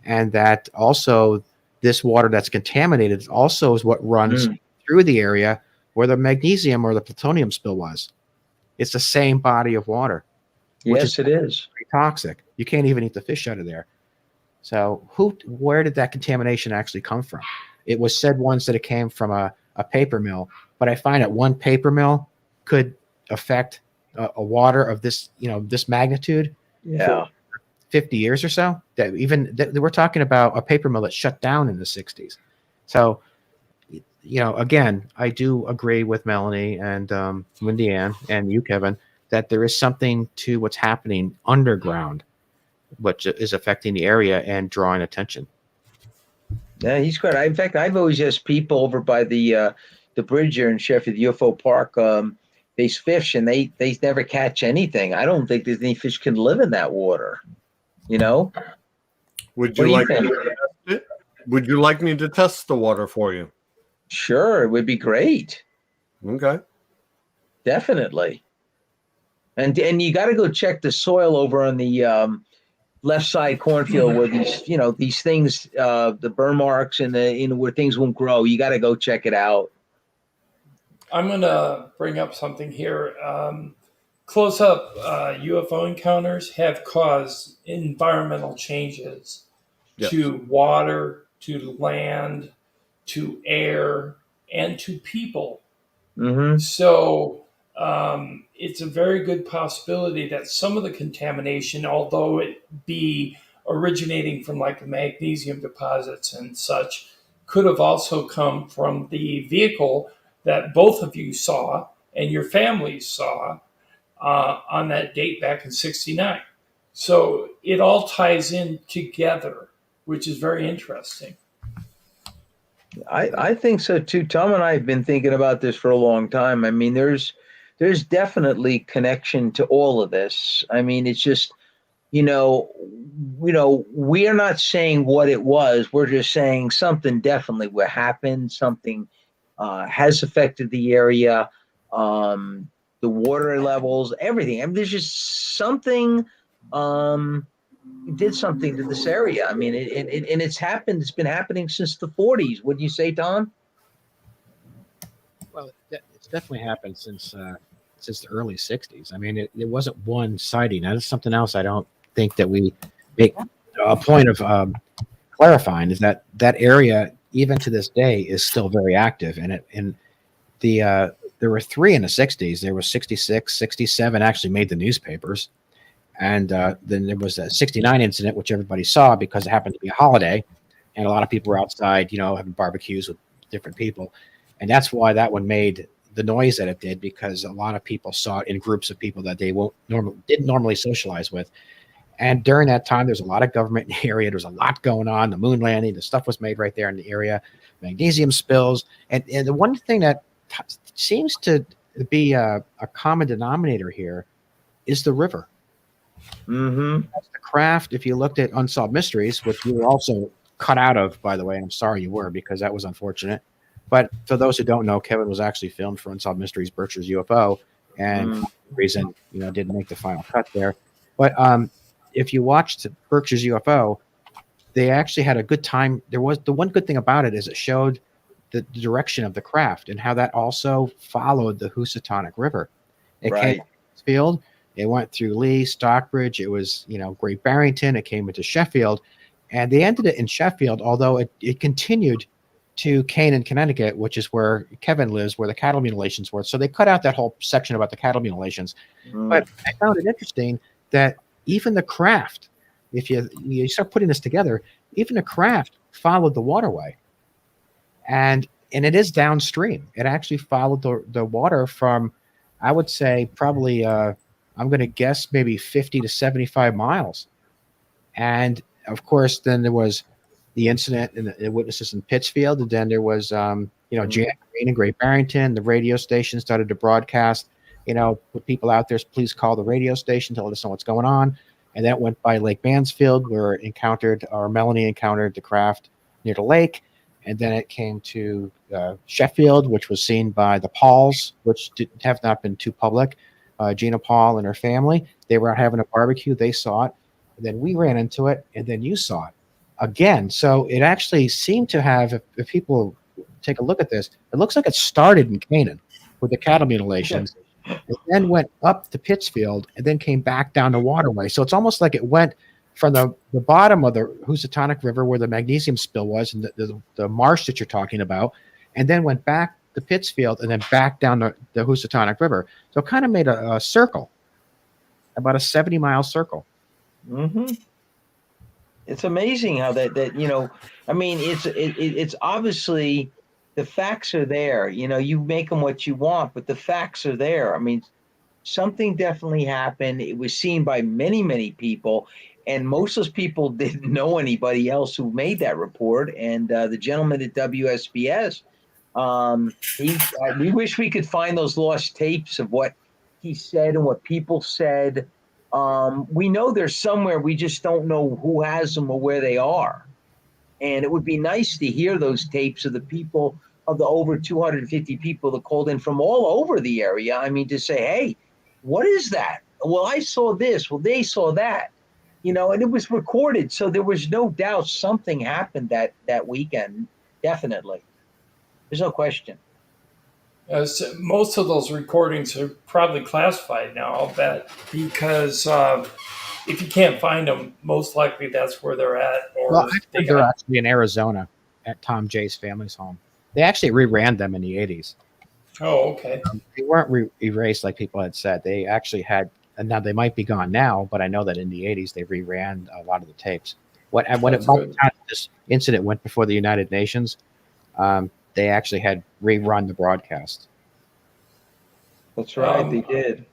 B: And that also this water that's contaminated also is what runs through the area where the magnesium or the plutonium spill was. It's the same body of water.
D: Yes, it is.
B: Toxic. You can't even eat the fish out of there. So where did that contamination actually come from? It was said once that it came from a paper mill, but I find that one paper mill could affect a water of this, this magnitude 50 years or so. That we're talking about a paper mill that shut down in the 60s. So, again, I do agree with Melanie and Wendy Ann and you, Kevin, that there is something to what's happening underground, which is affecting the area and drawing attention.
D: Yeah, he's great. In fact, I've always asked people over by the bridge here in Sheffield, UFO Park. They fish and they never catch anything. I don't think there's any fish can live in that water.
C: Would
D: What
C: you
D: do you
C: like
D: think?
C: me to test it? Would you like me to test the water for you?
D: Sure, it would be great.
C: Okay.
D: Definitely. And you got to go check the soil over on the left side cornfield where these things, the burn marks and where things won't grow. You got to go check it out.
A: I'm going to bring up something here. Close-up UFO encounters have caused environmental changes to water, to land, to air, and to people.
D: Mm-hmm.
A: So it's a very good possibility that some of the contamination, although it be originating from like the magnesium deposits and such, could have also come from the vehicle that both of you saw and your families saw on that date back in '69. So it all ties in together, which is very interesting.
D: I think so too. Tom and I have been thinking about this for a long time. I mean, there's definitely connection to all of this. I mean, it's just, we're not saying what it was. We're just saying something definitely what happened. Something has affected the area, the water levels, everything. I mean, there's just something. Did something to this area. I mean, and it's happened. It's been happening since the 40s. Would you say, Thom?
B: Well, it's definitely happened since the early 60s. I mean, it wasn't one sighting. That is something else I don't think that we make a point of clarifying, is that area, even to this day, is still very active. And there were 3 in the 60s. There was 66, 67 actually made the newspapers. And then there was a '69 incident, which everybody saw because it happened to be a holiday, and a lot of people were outside, having barbecues with different people, and that's why that one made the noise that it did, because a lot of people saw it in groups of people that they didn't normally socialize with. And during that time, there's a lot of government in the area. There's a lot going on. The moon landing, the stuff was made right there in the area, magnesium spills, and the one thing that seems to be a common denominator here is the river.
D: Mm-hmm.
B: The craft, if you looked at Unsolved Mysteries, which you were also cut out of, by the way, and I'm sorry you were, because that was unfortunate. But for those who don't know, Kevin was actually filmed for Unsolved Mysteries, Berkshire's UFO, and for some reason, didn't make the final cut there. But if you watched Berkshire's UFO, they actually had a good time. There was the one good thing about it is it showed the direction of the craft and how that also followed the Housatonic River. It came to Mansfield. It went through Lee, Stockbridge. It was, Great Barrington. It came into Sheffield, and they ended it in Sheffield. Although it continued to Canaan, Connecticut, which is where Kevin lives, where the cattle mutilations were. So they cut out that whole section about the cattle mutilations. But I found it interesting that even the craft, if you start putting this together, even the craft followed the waterway, and it is downstream. It actually followed the water from, I would say, probably. I'm going to guess maybe 50 to 75 miles. And of course, then there was the incident and the witnesses in Pittsfield. And then there was, Jan Green and Great Barrington. The radio station started to broadcast, put people out there, please call the radio station to let us know what's going on. And that went by Lake Mansfield, where Melanie encountered the craft near the lake. And then it came to Sheffield, which was seen by the Pauls, which have not been too public. Gina Paul and her family, they were out having a barbecue. They saw it. And then we ran into it, and then you saw it again. So it actually seemed to have, if people take a look at this, it looks like it started in Canaan with the cattle mutilations. It then went up to Pittsfield and then came back down the waterway. So it's almost like it went from the bottom of the Housatonic River where the magnesium spill was and the marsh that you're talking about, and then went back to Pittsfield and then back down the Housatonic River. So it kind of made a circle, about a 70-mile circle.
D: Mm-hmm. It's amazing how that I mean, it's obviously the facts are there. You make them what you want, but the facts are there. I mean, something definitely happened. It was seen by many, many people, and most of those people didn't know anybody else who made that report. And the gentleman at WSBS, we wish we could find those lost tapes of what he said and what people said. We know they're somewhere. We just don't know who has them or where they are. And it would be nice to hear those tapes of the people, of the over 250 people that called in from all over the area. I mean, to say, hey, what is that? Well, I saw this. Well, they saw that. And it was recorded. So there was no doubt something happened that weekend. Definitely. There's no question.
A: So most of those recordings are probably classified now, I'll bet, because if you can't find them, most likely that's where they're at. Or
B: Well, they're actually in Arizona at Tom Jay's family's home. They actually reran them in the 80s.
A: Oh, okay.
B: They weren't erased like people had said. They actually had, and now they might be gone now, but I know that in the 80s they reran a lot of the tapes. By the time this incident went before the United Nations, they actually had rerun the broadcast.
D: That's right, they did.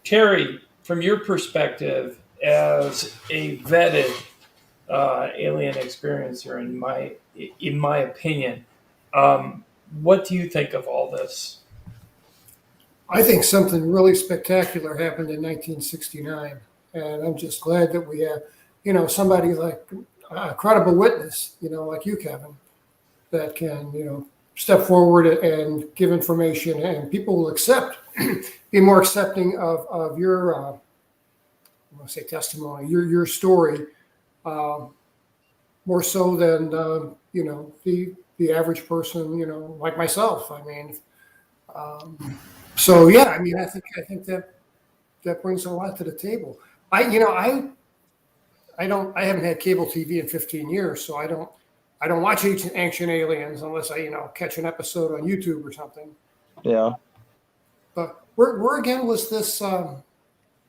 A: Terry, from your perspective as a vetted alien experiencer, in my opinion, what do you think of all this?
E: I think something really spectacular happened in 1969, and I'm just glad that we have, somebody like a credible witness, like you, Kevin, that can, step forward and give information, and people will be more accepting of your, I want to say testimony, your story, more so than the average person, like myself. I mean, so yeah, I mean, I think that brings a lot to the table. I haven't had cable TV in 15 years, so I don't watch Ancient Aliens unless I, catch an episode on YouTube or something.
D: Yeah.
E: But where again was this?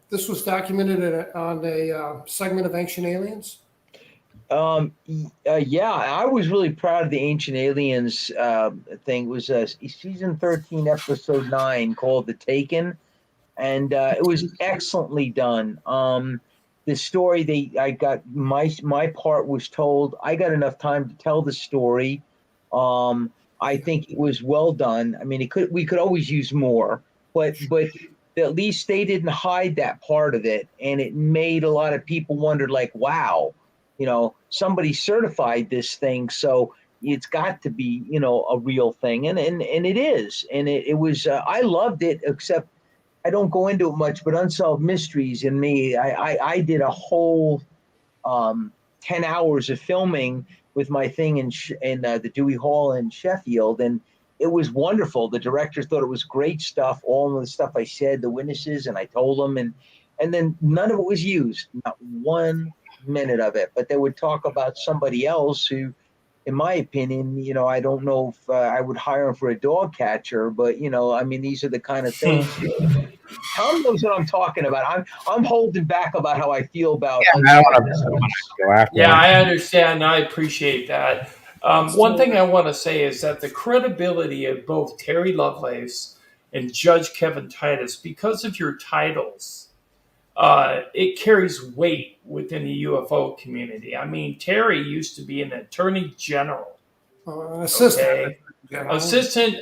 E: This was documented on a segment of Ancient Aliens.
D: Yeah, I was really proud of the Ancient Aliens thing. It was season 13, episode 9, called "The Taken," and it was excellently done. The story I got my part was told. I got enough time to tell the story. I think it was well done. I mean, we could always use more, but at least they didn't hide that part of it, and it made a lot of people wonder, like, wow, somebody certified this thing, so it's got to be, a real thing, and it is, and it was. I loved it, except I don't go into it much, but Unsolved Mysteries in me, I did a whole 10 hours of filming with my thing in the Dewey Hall in Sheffield, and it was wonderful. The director thought it was great stuff, all of the stuff I said, the witnesses, and I told them, and then none of it was used, not 1 minute of it, but they would talk about somebody else who, in my opinion, I don't know if I would hire him for a dog catcher, but I mean, these are the kind of things. Thom knows what I'm talking about. I'm holding back about how I feel about.
A: Yeah, I understand. I appreciate that. One thing I want to say is that the credibility of both Terry Lovelace and Judge Kevin Titus, because of your titles, it carries weight within the UFO community. I mean, Terry used to be an attorney general.
E: Assistant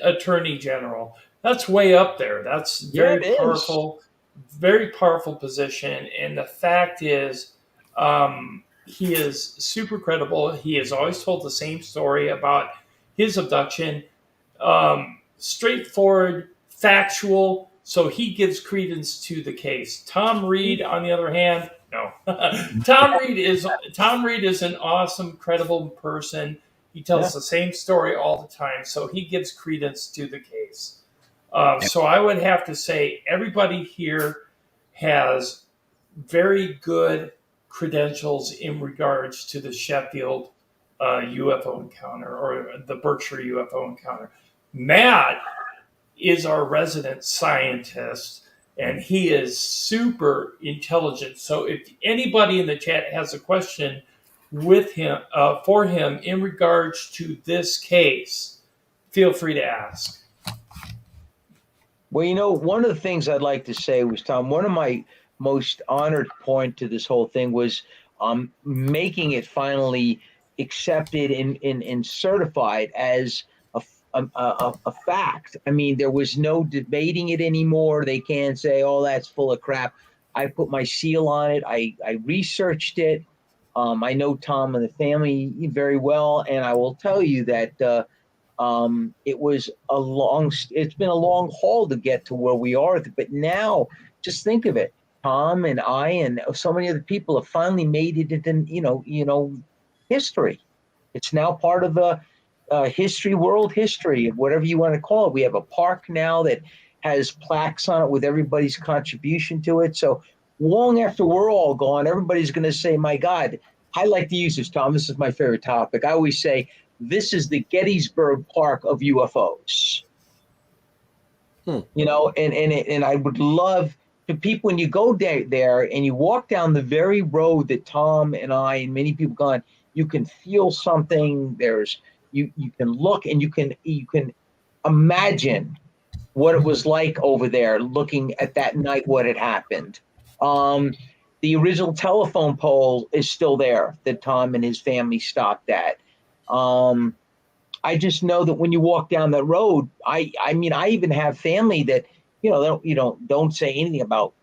A: Attorney General. That's way up there. That's very powerful position. And the fact is, he is super credible. He has always told the same story about his abduction. Straightforward, factual. So he gives credence to the case. Tom Reed, on the other hand, no. Tom Reed is an awesome, credible person. He tells the same story all the time, so he gives credence to the case. So I would have to say everybody here has very good credentials in regards to the Sheffield UFO encounter or the Berkshire UFO encounter. Matt is our resident scientist, and he is super intelligent. So if anybody in the chat has a question with him for him in regards to this case? Feel free to ask.
D: Well, one of the things I'd like to say was, Thom, one of my most honored point to this whole thing was making it finally accepted and certified as a fact. I mean, there was no debating it anymore. They can't say, "Oh, that's full of crap." I put my seal on it. I researched it. I know Thom and the family very well, and I will tell you that it's been a long haul to get to where we are. But now, just think of it. Thom and I and so many other people have finally made it into history. It's now part of the history, world history, whatever you want to call it. We have a park now that has plaques on it with everybody's contribution to it. So long after we're all gone, everybody's going to say, "My God," I like to use this, Thom. This is my favorite topic. I always say, this is the Gettysburg Park of UFOs. And I would love to people, when you go there and you walk down the very road that Thom and I and many people gone, you can feel something. You can look and you can imagine what it was like over there, looking at that night, what had happened. The original telephone pole is still there that Thom and his family stopped at. I just know that when you walk down that road, I mean, I even have family that, don't say anything about,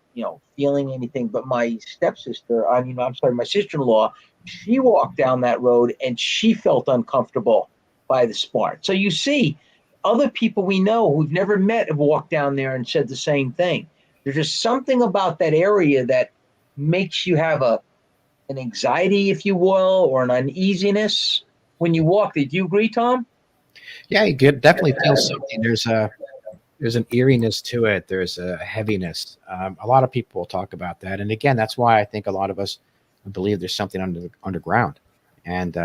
D: feeling anything, but my stepsister, my sister-in-law, she walked down that road and she felt uncomfortable by the spot. So you see, other people we know who've never met have walked down there and said the same thing. There's just something about that area that makes you have an anxiety, if you will, or an uneasiness when you walk. Did you agree, Thom?
B: Yeah, you could definitely feel something. There's an eeriness to it. There's a heaviness. A lot of people will talk about that, and again, that's why I think a lot of us believe there's something underground. And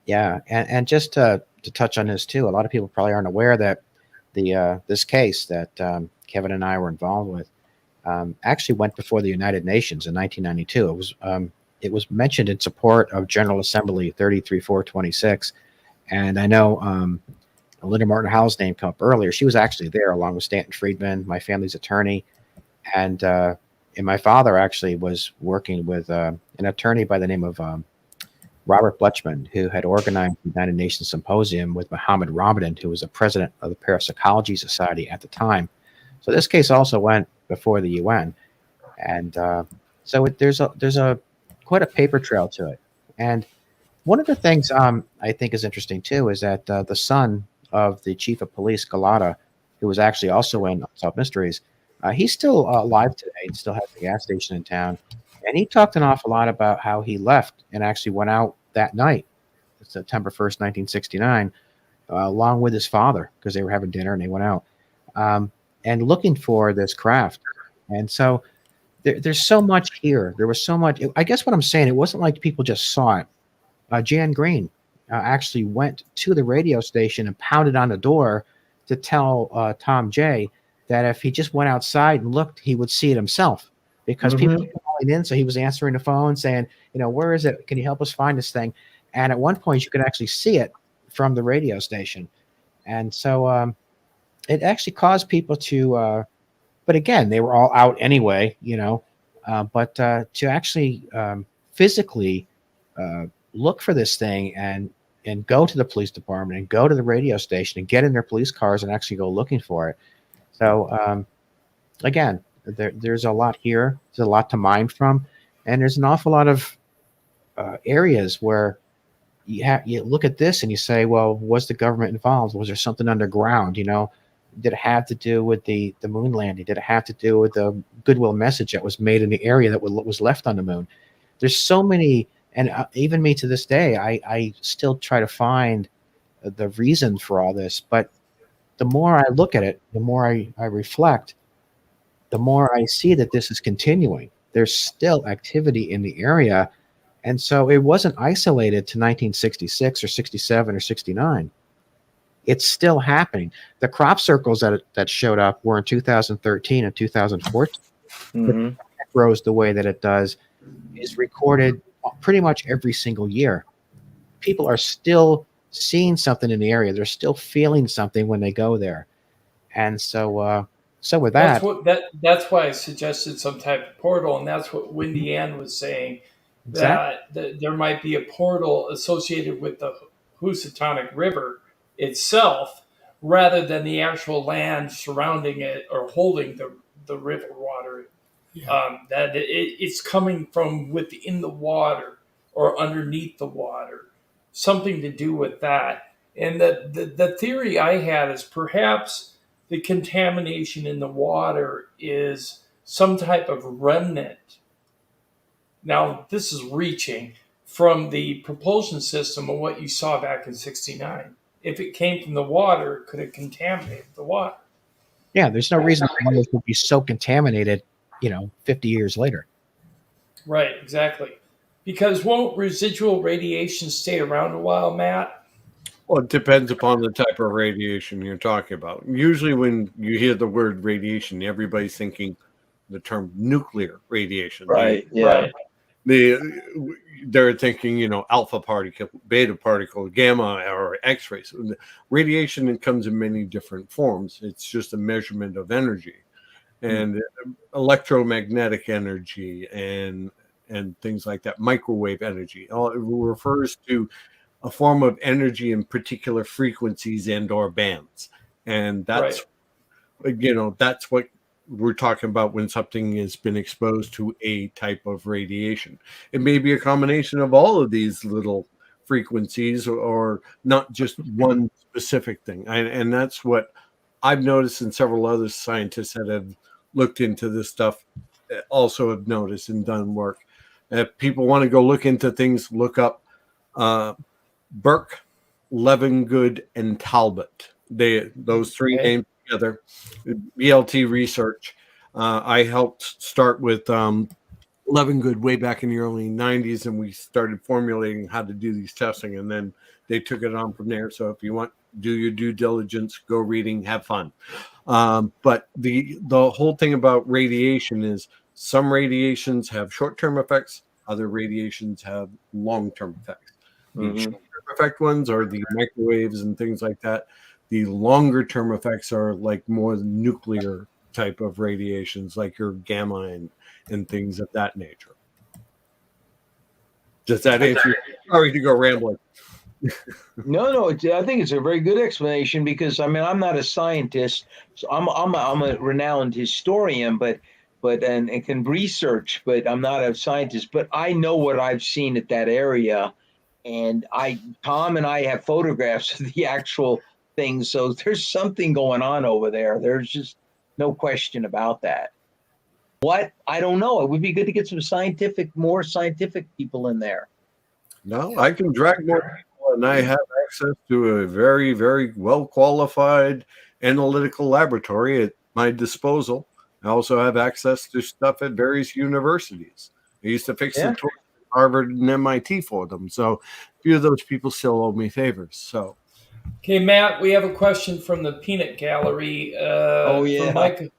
B: yeah, and just to touch on this too, a lot of people probably aren't aware that this case that Kevin and I were involved with actually went before the United Nations in 1992. It was mentioned in support of General Assembly 33426. And I know Linda Martin Howell's name come up earlier. She was actually there along with Stanton Friedman, my family's attorney. And my father actually was working with an attorney by the name of Robert Bletchman, who had organized the United Nations Symposium with Mohammed Ramadan, who was the president of the Parapsychology Society at the time. So this case also went before the UN. And so there's quite a paper trail to it. And one of the things I think is interesting too is that the son of the chief of police, Galata, who was actually also in Unsolved Mysteries, he's still alive today and still has a gas station in town. And he talked an awful lot about how he left and actually went out that night, September 1st, 1969, along with his father, because they were having dinner and they went out and looking for this craft. And so there's so much here. There was so much. I guess what I'm saying, it wasn't like people just saw it. Jan Green actually went to the radio station and pounded on the door to tell Thom J that if he just went outside and looked, he would see it himself, because people were calling in. So he was answering the phone saying, where is it? Can you help us find this thing? And at one point you could actually see it from the radio station. And so it actually caused people to, but again, they were all out anyway, but to actually physically look for this thing and go to the police department and go to the radio station and get in their police cars and actually go looking for it. So again, there's a lot here. There's a lot to mine from, and there's an awful lot of areas where you look at this and you say, well, was the government involved? Was there something underground? Did it have to do with the moon landing? Did it have to do with the goodwill message that was made in the area that was left on the moon? There's so many, and even me to this day, I still try to find the reason for all this. But the more I look at it, the more I reflect, the more I see that this is continuing. There's still activity in the area. And so it wasn't isolated to 1966 or 67 or 69. It's still happening. The crop circles that showed up were in 2013 and 2014. It grows the way that it does, is recorded pretty much every single year. People are still seeing something in the area. They're still feeling something when they go there. And so with
A: That's
B: that,
A: what that's why I suggested some type of portal, and that's what Windy Ann was saying,
B: exactly.
A: that there might be a portal associated with the Housatonic River itself, rather than the actual land surrounding it or holding the river water.
E: Yeah.
A: That it's coming from within the water or underneath the water, something to do with that. And the theory I had is perhaps the contamination in the water is some type of remnant. Now, this is reaching from the propulsion system of what you saw back in '69. If it came from the water, could it contaminate the water?
B: Yeah, there's no reason the waters would be so contaminated, 50 years later.
A: Right, exactly. Because won't residual radiation stay around a while, Matt?
C: Well, it depends upon the type of radiation you're talking about. Usually, when you hear the word radiation, everybody's thinking the term nuclear radiation.
D: Right. Yeah.
A: Right.
C: They're thinking, alpha particle, beta particle, gamma, or X-rays. Radiation comes in many different forms. It's just a measurement of energy, and electromagnetic energy, and things like that. Microwave energy. It refers to a form of energy in particular frequencies and or bands, and that's that's what we're talking about when something has been exposed to a type of radiation. It may be a combination of all of these little frequencies, or not just one specific thing. And that's what I've noticed, and several other scientists that have looked into this stuff also have noticed and done work. If people want to go look into things, look up Burke, Levengood, and Talbot. Those three names together. BLT research. I helped start with Levengood way back in the early '90s, and we started formulating how to do these testing, and then they took it on from there. So if you want, do your due diligence, go reading, have fun. But the whole thing about radiation is some radiations have short-term effects, other radiations have long-term effects. The short-term effect ones are the microwaves and things like that. The longer term effects are like more nuclear type of radiations, like your gamma and things of that nature. Does that answer? Sorry to go rambling.
D: No. I think it's a very good explanation, because I'm not a scientist, so I'm a renowned historian, but and can research, but I'm not a scientist. But I know what I've seen at that area, and Thom and I have photographs of the actual things. So there's something going on over there. There's just no question about that. What? I don't know. It would be good to get some more scientific people in there.
C: No, I can drag more people, and I have access to a very, very well qualified analytical laboratory at my disposal. I also have access to stuff at various universities. I used to fix the tours at Harvard and MIT for them. So a few of those people still owe me favors. So,
A: Okay, Matt, we have a question from the Peanut Gallery from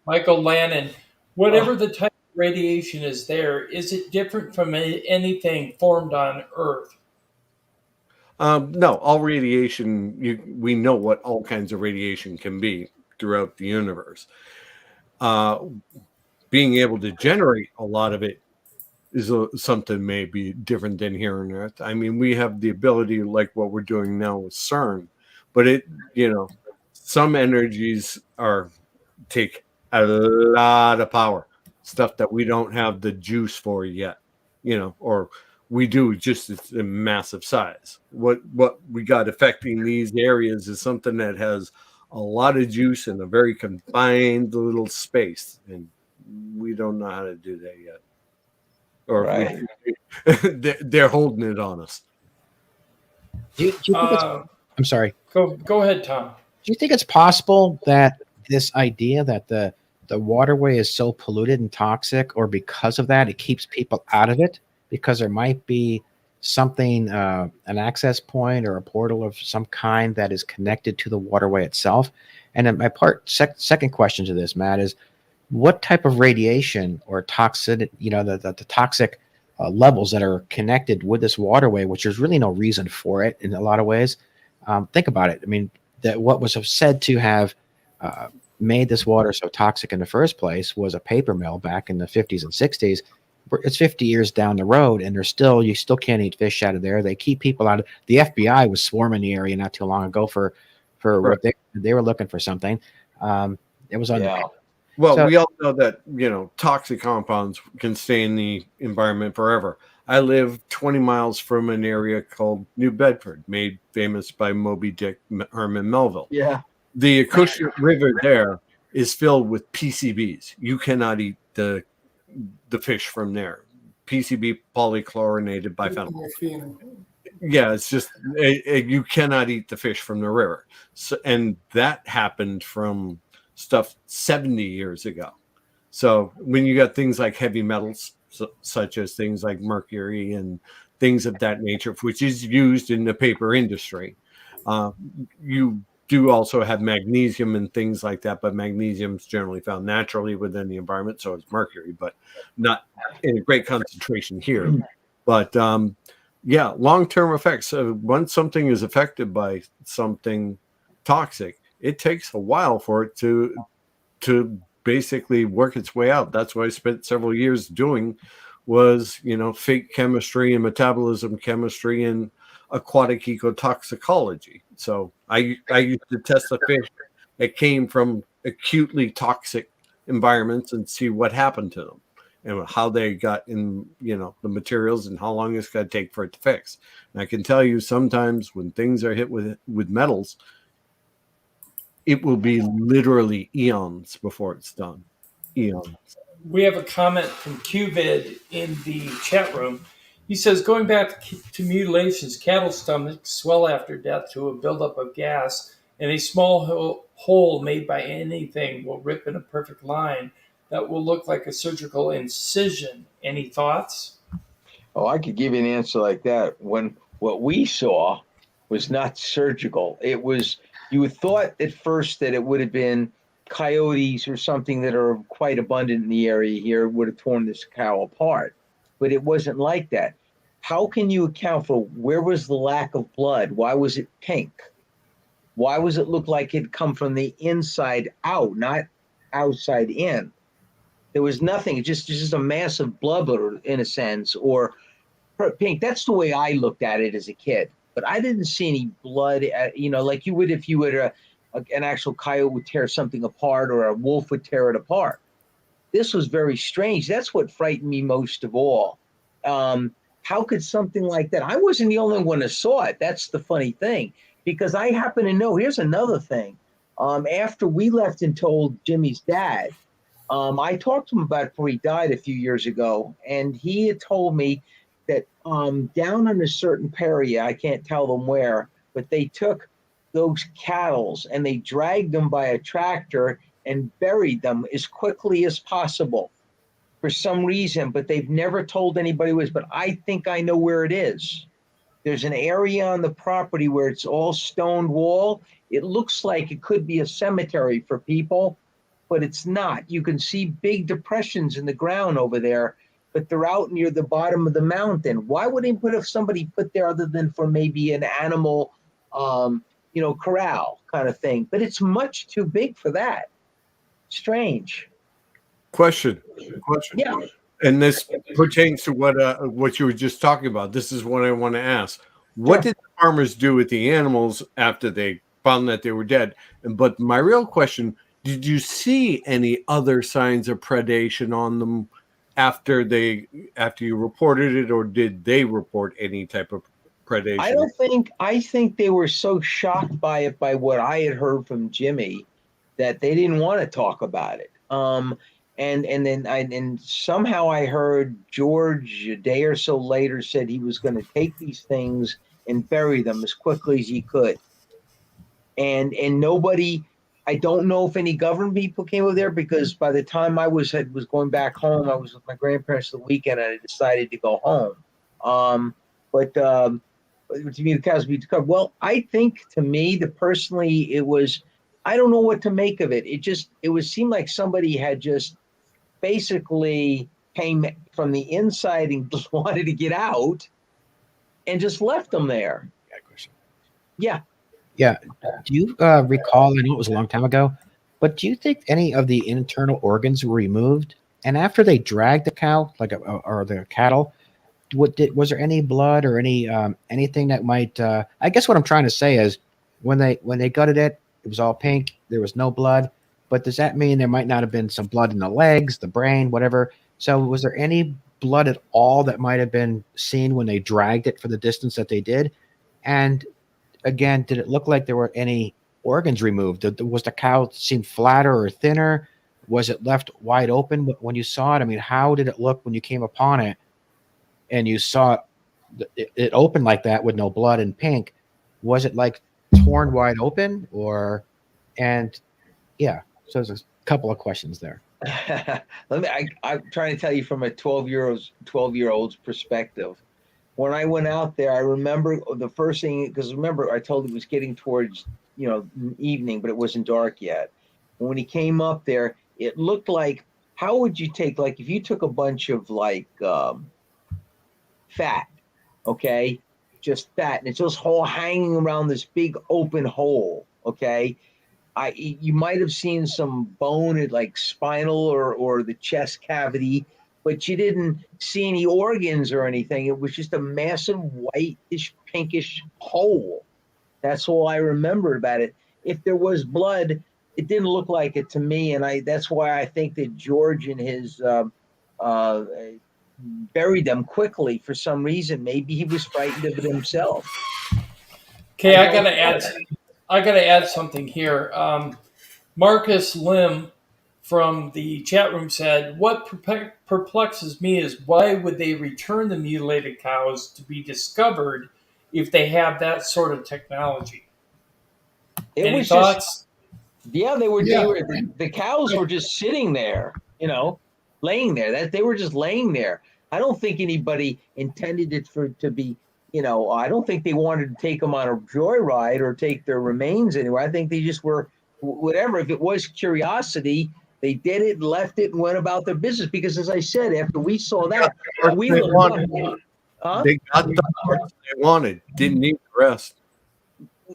A: Michael Lannon. Whatever the type of radiation is there, is it different from anything formed on Earth?
C: No, all radiation, we know what all kinds of radiation can be throughout the universe. Being able to generate a lot of it is something maybe different than here on Earth. I mean, we have the ability, like what we're doing now with CERN, but some energies take a lot of power, stuff that we don't have the juice for yet, or we do, just it's a massive size. What we got affecting these areas is something that has a lot of juice in a very confined little space, and we don't know how to do that yet. Or they're holding it on us.
B: Do you think I'm sorry.
A: Go ahead, Thom.
B: Do you think it's possible that this idea that the waterway is so polluted and toxic, or because of that, it keeps people out of it, because there might be something, an access point or a portal of some kind that is connected to the waterway itself? And then my second question to this, Matt, is what type of radiation or toxic, the toxic levels that are connected with this waterway, which there's really no reason for it in a lot of ways. Think about it. I mean, that what was said to have made this water so toxic in the first place was a paper mill back in the 50s and 60s. It's 50 years down the road, and you still can't eat fish out of there. They keep people out of. The FBI was swarming the area not too long ago for
C: Right.
B: what they were looking for something. It was on.
D: Yeah.
C: Well,
B: So-
C: we all know that, toxic compounds can stay in the environment forever. I live 20 miles from an area called New Bedford, made famous by Moby Dick, Herman Melville.
D: Yeah.
C: The Acushnet River there is filled with PCBs. You cannot eat the fish from there. PCB, polychlorinated biphenyl. Yeah, it's just you cannot eat the fish from the river. So, and that happened from stuff 70 years ago. So when you got things like heavy metals, such as things like mercury and things of that nature, which is used in the paper industry, you do also have magnesium and things like that, but magnesium is generally found naturally within the environment. So is mercury, but not in a great concentration here. But yeah, long-term effects. Once something is affected by something toxic, it takes a while for it to basically work its way out. That's what I spent several years doing was, fake chemistry and metabolism chemistry and aquatic ecotoxicology. So I used to test the fish that came from acutely toxic environments and see what happened to them and how they got in, the materials and how long it's going to take for it to fix. And I can tell you sometimes when things are hit with metals, it will be literally eons before it's done. Eons.
A: We have a comment from QVid in the chat room. He says, going back to mutilations, cattle stomachs swell after death to a buildup of gas, and a small hole made by anything will rip in a perfect line that will look like a surgical incision. Any thoughts?
D: Oh, I could give you an answer like that. When what we saw was not surgical. It was, you thought at first that it would have been coyotes or something that are quite abundant in the area here would have torn this cow apart. But it wasn't like that. How can you account for where was the lack of blood? Why was it pink? Why was it look like it come from the inside out, not outside in? There was nothing, just a massive blubber in a sense, or pink. That's the way I looked at it as a kid. But I didn't see any blood, like you would if you would an actual coyote would tear something apart or a wolf would tear it apart. This was very strange. That's what frightened me most of all. How could something like that? I wasn't the only one that saw it. That's the funny thing, because I happen to know. Here's another thing. After we left and told Jimmy's dad, I talked to him about it before he died a few years ago, and he had told me that down in a certain area, I can't tell them where, but they took those cattle and they dragged them by a tractor and buried them as quickly as possible for some reason, but they've never told anybody who is. But I think I know where it is. There's an area on the property where it's all stone wall. It looks like it could be a cemetery for people, but it's not. You can see big depressions in the ground over there, but they're out near the bottom of the mountain. Why would they put somebody put there other than for maybe an animal, corral kind of thing? But it's much too big for that. Strange.
C: Question.
D: Yeah.
C: And this pertains to what you were just talking about. This is what I want to ask. What did the farmers do with the animals after they found that they were dead? But my real question, did you see any other signs of predation on them after you reported it, or did they report any type of predation?
D: I think they were so shocked by it, by what I had heard from Jimmy, that they didn't want to talk about it. And then somehow I heard George a day or so later said he was going to take these things and bury them as quickly as he could. And nobody, I don't know if any government people came over there, because by the time I was going back home, I was with my grandparents the weekend and I decided to go home. But to me, the cows be covered. Well, I think to me, personally, it was, I don't know what to make of it. It seemed like somebody had just basically came from the inside and just wanted to get out and just left them there. Yeah.
B: Yeah. Do you recall? I know it was a long time ago, but do you think any of the internal organs were removed? And after they dragged the cow, or the cattle, was there any blood or anything that might? I guess what I'm trying to say is, when they gutted it, it was all pink. There was no blood. But does that mean there might not have been some blood in the legs, the brain, whatever? So was there any blood at all that might have been seen when they dragged it for the distance that they did? And again, did it look like there were any organs removed? Was the cow seem flatter or thinner? Was it left wide open when you saw it? I mean, how did it look when you came upon it and you saw it open like that with no blood and pink? Was it like torn wide open, or? And yeah, so there's a couple of questions there.
D: I'm trying to tell you from a 12-year-old's perspective. When I went out there, I remember the first thing, because remember, I told you it was getting towards, evening, but it wasn't dark yet. When he came up there, it looked like, how would you take, like, if you took a bunch of, like, fat, okay, just fat, and it's just whole hanging around this big open hole, okay? You might have seen some bone, like spinal or the chest cavity, but you didn't see any organs or anything. It was just a massive whitish, pinkish hole. That's all I remember about it. If there was blood, it didn't look like it to me, and that's why I think that George and his buried them quickly for some reason. Maybe he was frightened of it himself.
A: Okay, I gotta add something here. Marcus Lim from the chat room said, "What perplexes me is why would they return the mutilated cows to be discovered if they have that sort of technology?" Any thoughts?
D: The cows were just sitting there, laying there. That they were just laying there. I don't think anybody intended it to be. I don't think they wanted to take them on a joyride or take their remains anywhere. I think they just were, whatever. If it was curiosity, they did it, left it, and went about their business. Because, as I said, after we saw that, we
C: they
D: looked up.
C: They got the parts they wanted. Didn't need the rest.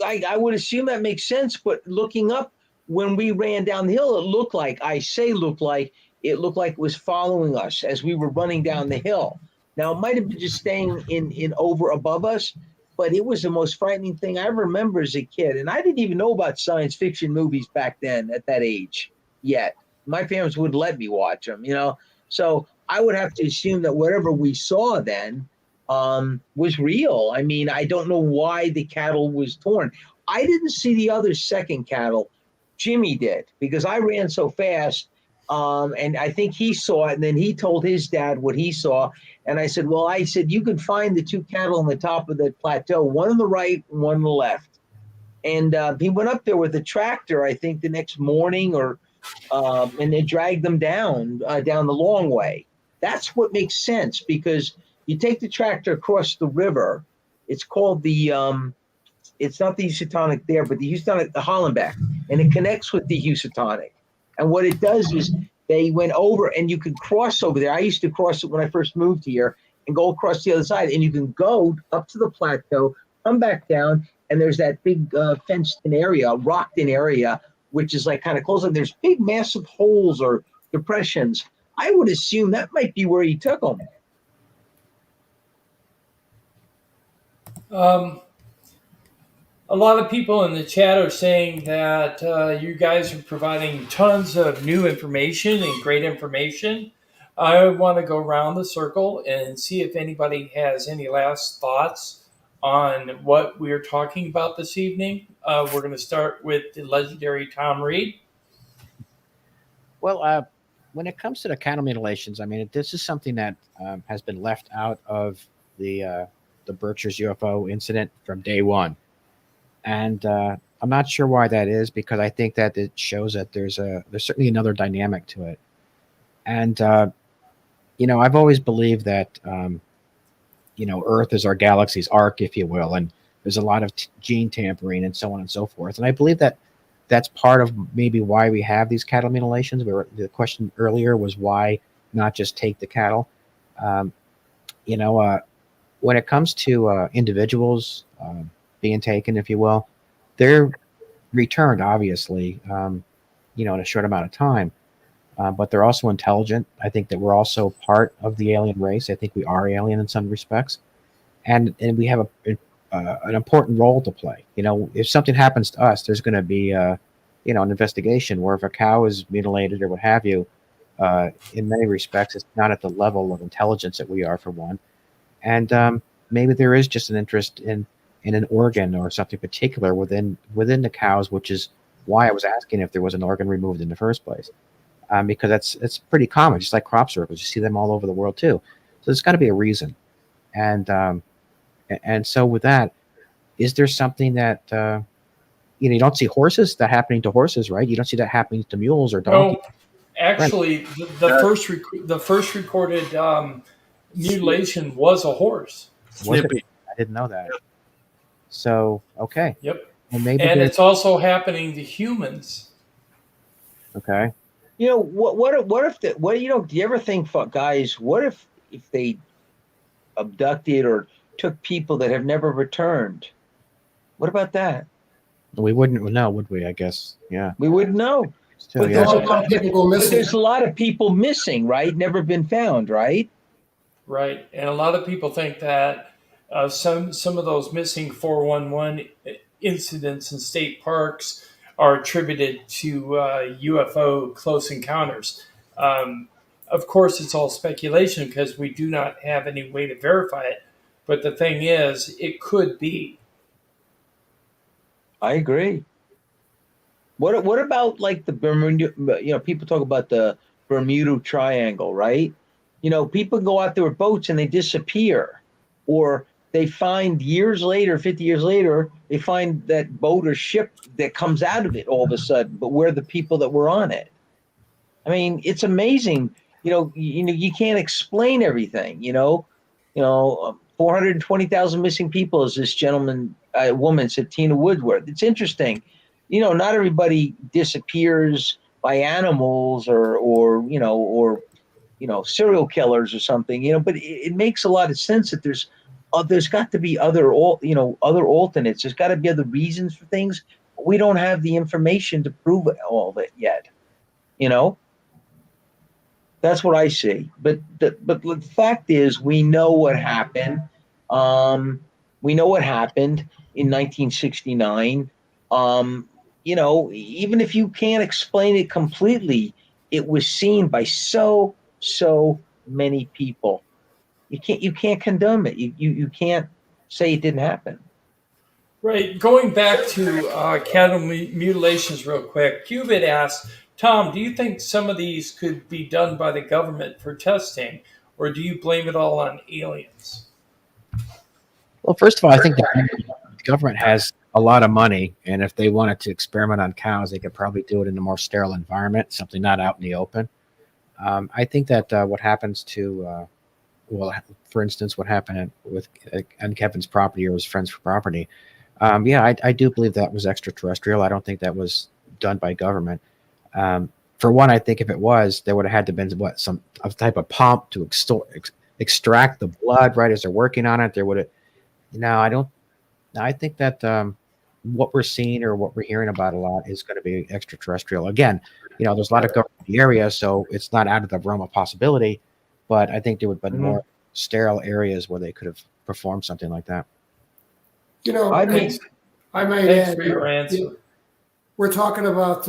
D: I would assume that makes sense. But looking up, when we ran down the hill, it looked like it was following us as we were running down the hill. Now, it might have been just staying in over above us, but it was the most frightening thing I remember as a kid. And I didn't even know about science fiction movies back then at that age yet. My parents wouldn't let me watch them, So I would have to assume that whatever we saw then was real. I mean, I don't know why the cattle was torn. I didn't see the other second cattle. Jimmy did, because I ran so fast. And I think he saw it, and then he told his dad what he saw. And I said, you can find the two cattle on the top of the plateau, one on the right and one on the left. And he went up there with a tractor, I think, the next morning, and they dragged them down the long way. That's what makes sense, because you take the tractor across the river. It's called it's not the Housatonic there, but the Housatonic, the Hollenbeck, and it connects with the Housatonic. And what it does is they went over, and you could cross over there. I used to cross it when I first moved here and go across the other side. And you can go up to the plateau, come back down, and there's that big fenced-in area, rocked-in area, which is like kind of close. And there's big, massive holes or depressions. I would assume that might be where he took them.
A: A lot of people in the chat are saying that you guys are providing tons of new information and great information. I want to go around the circle and see if anybody has any last thoughts on what we're talking about this evening. We're going to start with the legendary Thom Reed.
B: Well, when it comes to the cattle mutilations, I mean, this is something that has been left out of the Birchers UFO incident from day one. And I'm not sure why that is, because I think that it shows that there's certainly another dynamic to it. And, I've always believed that, Earth is our galaxy's arc, if you will, and there's a lot of gene tampering and so on and so forth. And I believe that that's part of maybe why we have these cattle mutilations. The question earlier was why not just take the cattle. Um, when it comes to individuals being taken, if you will, they're returned, obviously, in a short amount of time. But they're also intelligent. I think that we're also part of the alien race. I think we are alien in some respects, and we have an important role to play. If something happens to us, there's going to be an investigation. Where if a cow is mutilated or what have you, in many respects, it's not at the level of intelligence that we are, for one, and maybe there is just an interest in an organ or something particular within the cows, which is why I was asking if there was an organ removed in the first place. Because it's pretty common, just like crop circles. You see them all over the world too. So there's got to be a reason. And so with that, is there something that you don't see horses that happening to horses, right? You don't see that happening to mules or donkeys.
A: No, actually, the first recorded mutilation was a horse.
B: Was it?
C: Snippy.
B: I didn't know that. So okay,
A: Yep,
B: well maybe
A: and
B: there's
A: it's also happening to humans.
B: okay.
D: What if do you ever think, guys, what if they abducted or took people that have never returned? What about that?
B: We wouldn't know, would we? I guess, yeah.
D: We wouldn't know.
B: Still,
D: But
B: yeah.
E: A lot of people go
D: But
E: missing.
D: there's a lot of people missing, right? Never been found, right?
A: Right, and a lot of people think that some of those missing 411 incidents in state parks are attributed to UFO close encounters. Of course, it's all speculation because we do not have any way to verify it. But the thing is, it could be.
D: I agree. What about like the Bermuda? People talk about the Bermuda Triangle, right? People go out there with boats and they disappear, or they find years later, 50 years later, they find that boat or ship that comes out of it all of a sudden, but where the people that were on it. I mean, it's amazing. You can't explain everything. 420,000 missing people, as this woman said, Tina Woodworth. It's interesting. Not everybody disappears by animals or serial killers or something. But it makes a lot of sense that there's got to be other alternates. There's got to be other reasons for things. But we don't have the information to prove all of it yet. That's what I see. But the fact is, we know what happened. We know what happened in 1969. Even if you can't explain it completely, it was seen by so many people. You can't condemn it. You can't say it didn't happen.
A: Right. Going back to cattle mutilations real quick, Cubit asked, Thom, do you think some of these could be done by the government for testing, or do you blame it all on aliens?
B: Well, first of all, I think the government has a lot of money, and if they wanted to experiment on cows, they could probably do it in a more sterile environment, something not out in the open. I think that what happens to, for instance, what happened on Kevin's property or his friend's property, I do believe that was extraterrestrial. I don't think that was done by government. For one, I think if it was, there would have had to been some type of pump to extract the blood right as they're working on it. There would have. No, I don't. I think that what we're seeing or what we're hearing about a lot is going to be extraterrestrial. Again, there's a lot of government in the area, so it's not out of the realm of possibility. But I think there would have been more sterile areas where they could have performed something like that.
E: I might
A: Thanks
E: add,
A: for your answer.
E: we're talking about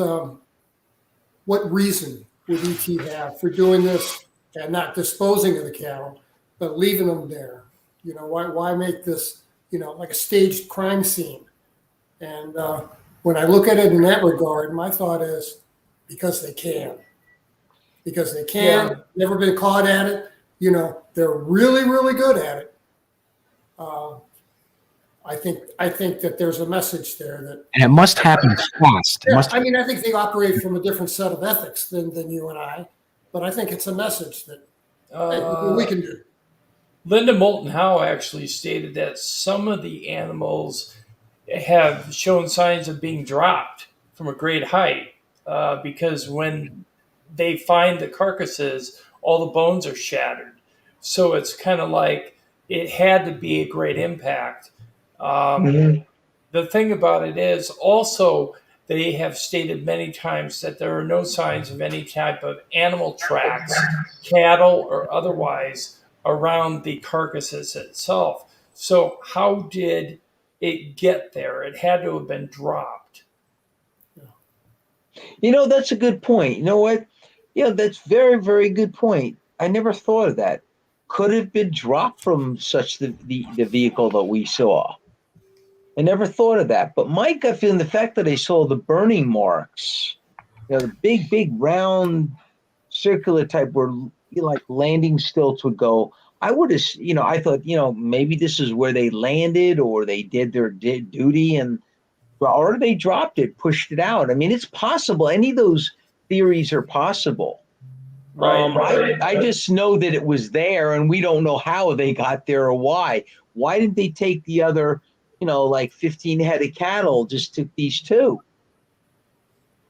E: what reason would ET have for doing this and not disposing of the cattle, but leaving them there? Why make this, like a staged crime scene? And when I look at it in that regard, my thought is because they can. Because they can,
A: Yeah.
E: never been caught at it. They're really, really good at it. I think that there's a message there that,
B: And it must happen fast.
E: I think they operate from a different set of ethics than you and I, but I think it's a message that we can do.
A: Linda Moulton Howe actually stated that some of the animals have shown signs of being dropped from a great height because when they find the carcasses all the bones are shattered. So it's kind of like it had to be a great impact. The thing about it is also they have stated many times that there are no signs of any type of animal tracks, cattle or otherwise, around the carcasses itself. So how did it get there? It had to have been dropped.
D: That's a good point. You know what? Yeah, that's very, very good point. I never thought of that. Could have been dropped from such the vehicle that we saw. I never thought of that. But my gut feeling, the fact that I saw the burning marks, the big, round, circular type where like landing stilts would go, I would have, I thought, maybe this is where they landed or they did their duty or they dropped it, pushed it out. I mean, it's possible. Any of those theories are possible.
A: Right.
D: I just know that it was there, and we don't know how they got there or why. Why didn't they take the other, like 15 head of cattle? Just took these two.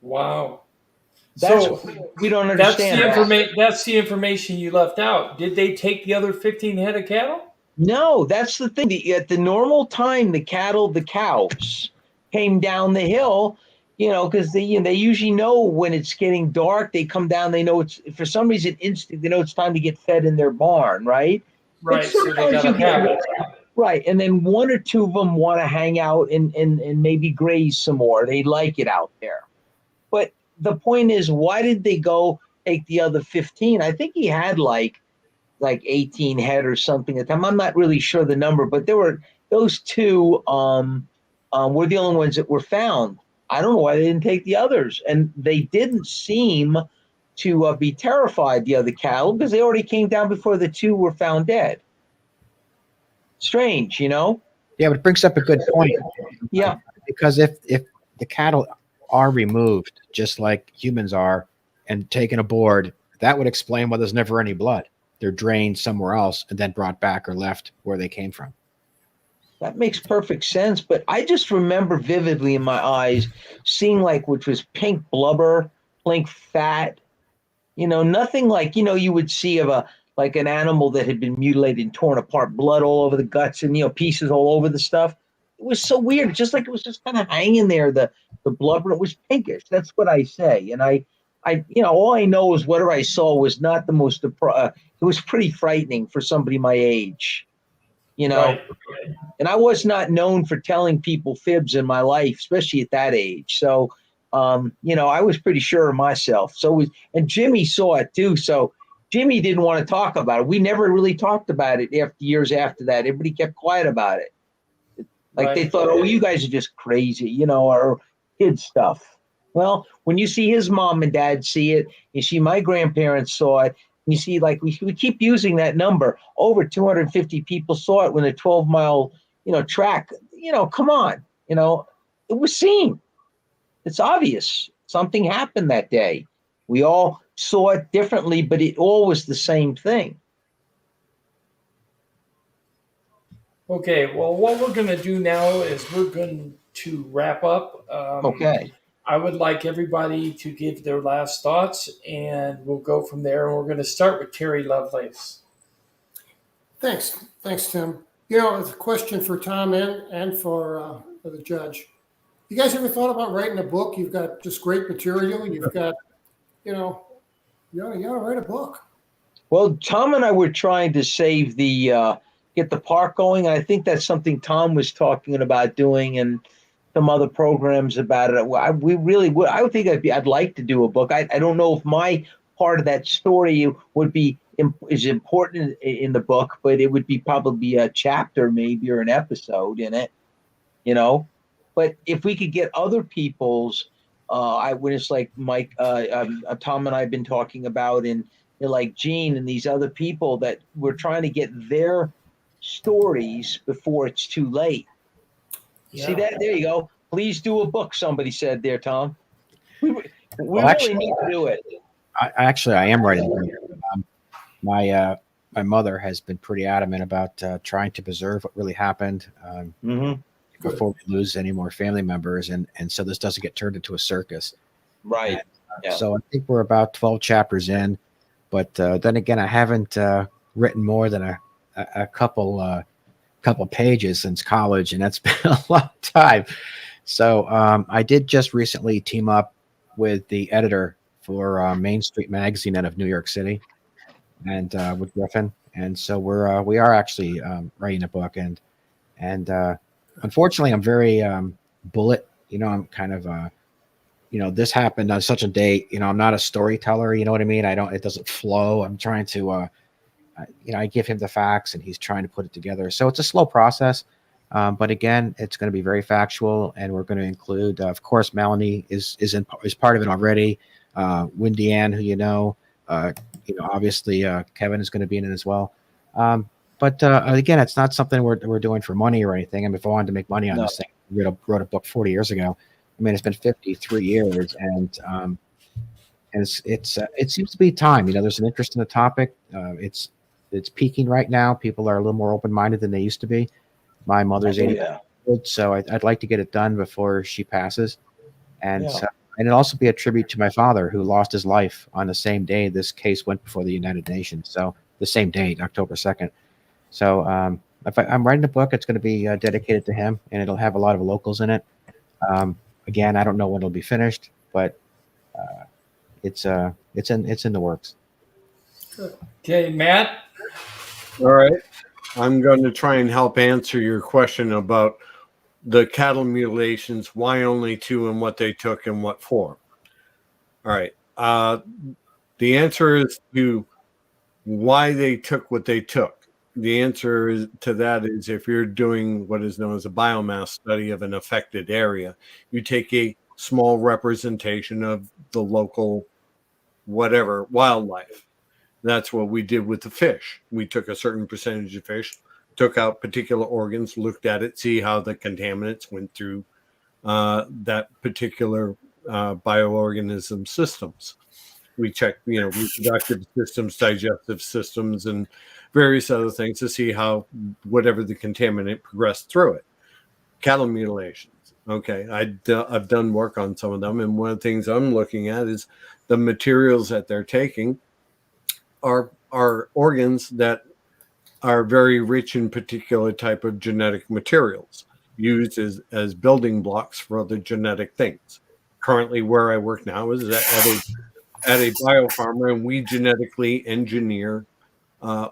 A: Wow.
D: That's
A: So
D: what we don't understand.
A: That's the information you left out. Did they take the other 15 head of cattle?
D: No, that's the thing. At the normal time, the cows came down the hill, because they usually know when it's getting dark. They come down. They know it's for some reason instinct. They know it's time to get fed in their barn, right?
A: Right. So they got a habit.
D: Right, and then one or two of them want to hang out and maybe graze some more. They like it out there. But the point is, why did they go take the other 15? I think he had like 18 head or something at the time. I'm not really sure the number, but there were those two were the only ones that were found. I don't know why they didn't take the others. And they didn't seem to be terrified, the other cattle, because they already came down before the two were found dead. Strange,
B: Yeah, but it brings up a good point.
D: Yeah.
B: Because if the cattle are removed, just like humans are, and taken aboard, that would explain why there's never any blood. They're drained somewhere else and then brought back or left where they came from.
D: That makes perfect sense. But I just remember vividly in my eyes seeing which was pink blubber, pink fat, nothing like, you would see of an animal that had been mutilated and torn apart, blood all over the guts and, pieces all over the stuff. It was so weird. Just like it was just kind of hanging there. The blubber, it was pinkish. That's what I say. And I, all I know is whatever I saw was not the most, it was pretty frightening for somebody my age,
A: Right.
D: and I was not known for telling people fibs in my life, especially at that age. So, I was pretty sure of myself. And Jimmy saw it too. So Jimmy didn't want to talk about it. We never really talked about it years after that. Everybody kept quiet about it. They thought, oh, you guys are just crazy, or kid stuff. Well, when you see his mom and dad see it, you see my grandparents saw it, you see, we keep using that number. Over 250 people saw it when a 12-mile, track, come on, it was seen. It's obvious. Something happened that day. We all saw it differently, but it all was the same thing.
A: Okay, well, what we're going to do now is we're going to wrap up.
D: Okay.
A: I would like everybody to give their last thoughts, and we'll go from there. And we're going to start with Terry Lovelace.
E: Thanks, Tim. It's a question for Thom and for the judge. You guys ever thought about writing a book? You've got just great material. You've got, you ought to write a book.
D: Well, Thom and I were trying to save get the park going. And I think that's something Thom was talking about doing, and some other programs about it. We really would. I would think I'd like to do a book. I don't know if my part of that story is important in the book, but it would be probably a chapter maybe or an episode in it, But if we could get other people's, when it's like Mike, Thom and I have been talking about, and like Gene and these other people that we're trying to get their stories before it's too late. Yeah. See that? There you go. Please do a book. Somebody said there, Thom. We really need to do it.
B: I am writing. My mother has been pretty adamant about trying to preserve what really happened before we lose any more family members, and so this doesn't get turned into a circus.
D: Right.
B: And, So I think we're about 12 chapters in, But then again, I haven't written more than a couple pages since college, and that's been a long time. So I did just recently team up with the editor for Main Street Magazine out of New York City, and with Griffin, and so we are actually writing a book, and unfortunately, I'm very bullet. I'm kind of this happened on such a date. I'm not a storyteller. You know what I mean? It doesn't flow. I'm trying to I give him the facts and he's trying to put it together. So it's a slow process. But again, it's going to be very factual, and we're going to include, of course, Melanie is part of it already. Windy Ann, who obviously Kevin is going to be in it as well. But again, it's not something we're doing for money or anything. I mean, if I wanted to make money on this thing, I wrote a book 40 years ago. I mean, it's been 53 years, and it seems to be time. There's an interest in the topic. It's peaking right now. People are a little more open-minded than they used to be. My mother's 80, so I'd like to get it done before she passes, and it'll also be a tribute to my father, who lost his life on the same day this case went before the United Nations. So the same date, October 2nd. So if I'm writing a book, it's going to be dedicated to him, and it'll have a lot of locals in it. Again, I don't know when it'll be finished, but it's in the works.
A: Okay, Matt.
C: All right. I'm going to try and help answer your question about the cattle mutilations, why only 2 and what they took and what for. All right. The answer is to why they took what they took. The answer to that is if you're doing what is known as a biomass study of an affected area, you take a small representation of the local whatever wildlife. That's what we did with the fish. We took a certain percentage of fish, took out particular organs, looked at it, see how the contaminants went through that particular bioorganism systems. We checked, reproductive systems, digestive systems, and various other things to see how whatever the contaminant progressed through it. Cattle mutilations. Okay, I've done work on some of them, and one of the things I'm looking at is the materials that they're taking are organs that are very rich in particular type of genetic materials used as building blocks for other genetic things. Currently, where I work now is at a biofarmer, and we genetically engineer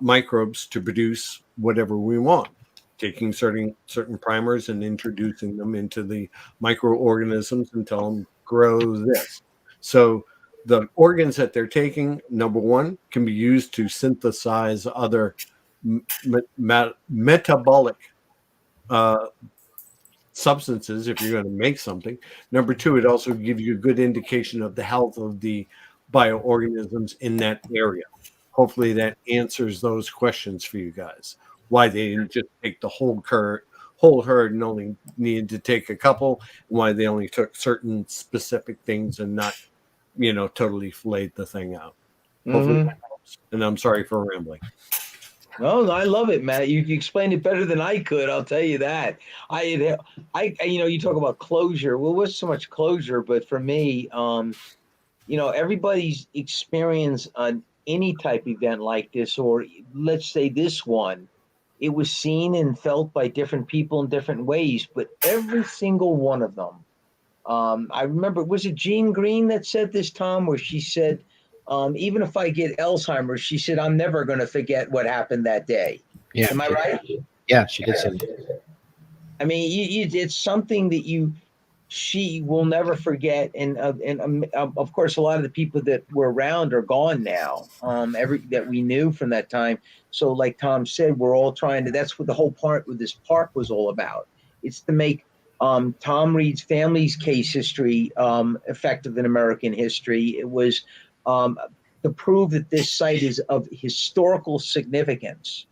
C: microbes to produce whatever we want, taking certain primers and introducing them into the microorganisms and tell them grow this. So the organs that they're taking, number one, can be used to synthesize other metabolic substances if you're going to make something. Number two, it also gives you a good indication of the health of the bioorganisms in that area. Hopefully that answers those questions for you guys. Why they didn't just take the whole herd and only needed to take a couple, and why they only took certain specific things and not totally filleted the thing out. Hopefully that helps. And I'm sorry for rambling.
D: No, I love it, Matt. You explained it better than I could. I'll tell you that. I you talk about closure. Well, it wasn't so much closure, but for me, everybody's experience on any type of event like this, or let's say this one, it was seen and felt by different people in different ways, but every single one of them. I remember, was it Jean Green that said this, Thom, where she said, even if I get Alzheimer's, she said, I'm never going to forget what happened that day.
B: Yeah.
D: Am I right?
B: Yeah, she did say that.
D: I mean, it's something that she will never forget. And of course, a lot of the people that were around are gone now, that we knew from that time. So like Thom said, we're all trying to, that's what the whole part with this park was all about. It's to make Thom Reed's family's case history effective in American history. It was to prove that this site is of historical significance.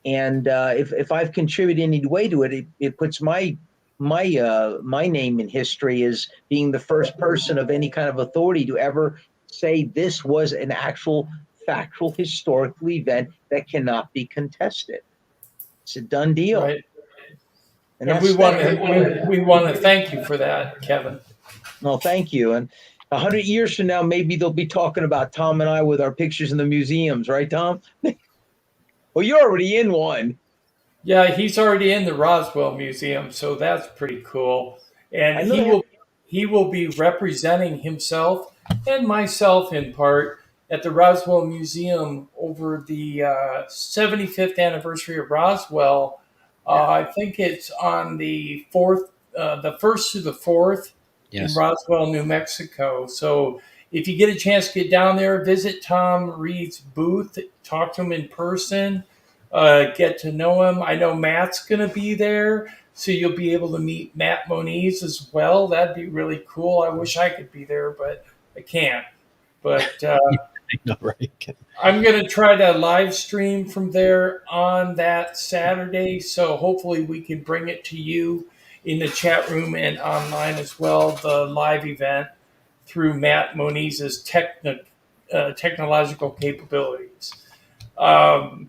D: And if I've contributed any way to it, it puts my name in history as being the first person of any kind of authority to ever say this was an actual factual historical event that cannot be contested. It's a done deal.
A: Right. And we want to thank you for that, Kevin.
D: No, thank you. And 100 years from now, maybe they'll be talking about Thom and I with our pictures in the museums, right, Thom? Well, you're already in one.
A: Yeah, he's already in the Roswell Museum, so that's pretty cool.
D: I
A: And
D: know they have.
A: he will be representing himself and myself in part at the Roswell Museum over the 75th anniversary of Roswell. I think it's on the first through the fourth in
B: Yes.
A: Roswell, New Mexico. So if you get a chance to get down there, visit Thom Reed's booth, talk to him in person, get to know him. I know Matt's going to be there, so you'll be able to meet Matt Moniz as well. That'd be really cool. I wish I could be there, but I can't. But
B: I know, right?
A: I'm going to try to live stream from there on that Saturday. So hopefully we can bring it to you in the chat room and online as well, the live event through Matt Moniz's technological capabilities. And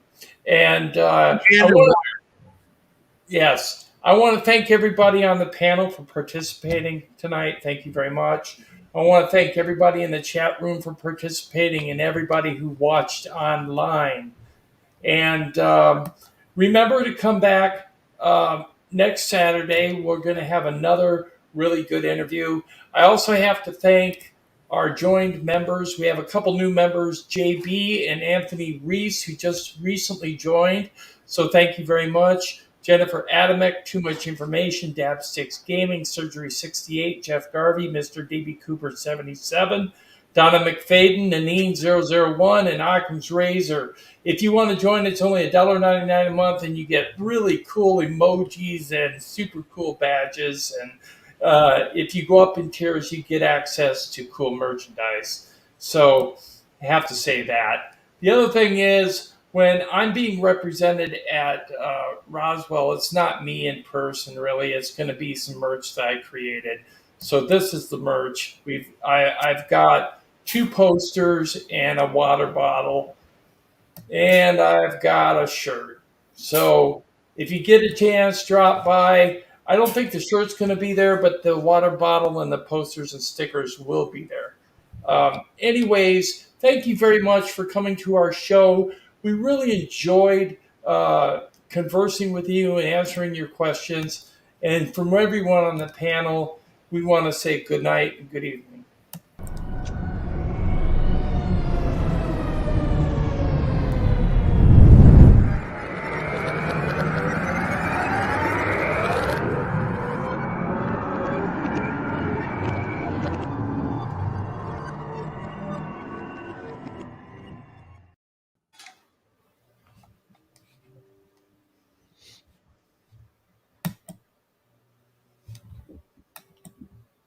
A: yes, I want to thank everybody on the panel for participating tonight. Thank you very much. I want to thank everybody in the chat room for participating and everybody who watched online. And remember to come back next Saturday. We're going to have another really good interview. I also have to thank our joined members. We have a couple new members, JB and Anthony Reese, who just recently joined. So thank you very much. Jennifer Adamek, Too Much Information, Dab6 Gaming, Surgery 68, Jeff Garvey, Mr. DB Cooper 77, Donna McFadden, Nanine001, and Occam's Razor. If you want to join, it's only $1.99 a month, and you get really cool emojis and super cool badges. And if you go up in tiers, you get access to cool merchandise. So I have to say that. The other thing is, when I'm being represented at Roswell, it's not me in person, really. It's going to be some merch that I created. So this is the merch. I've got 2 posters and a water bottle, and I've got a shirt. So if you get a chance, drop by. I don't think the shirt's going to be there, but the water bottle and the posters and stickers will be there. Anyways, thank you very much for coming to our show. We really enjoyed conversing with you and answering your questions. And from everyone on the panel, we want to say good night and good evening.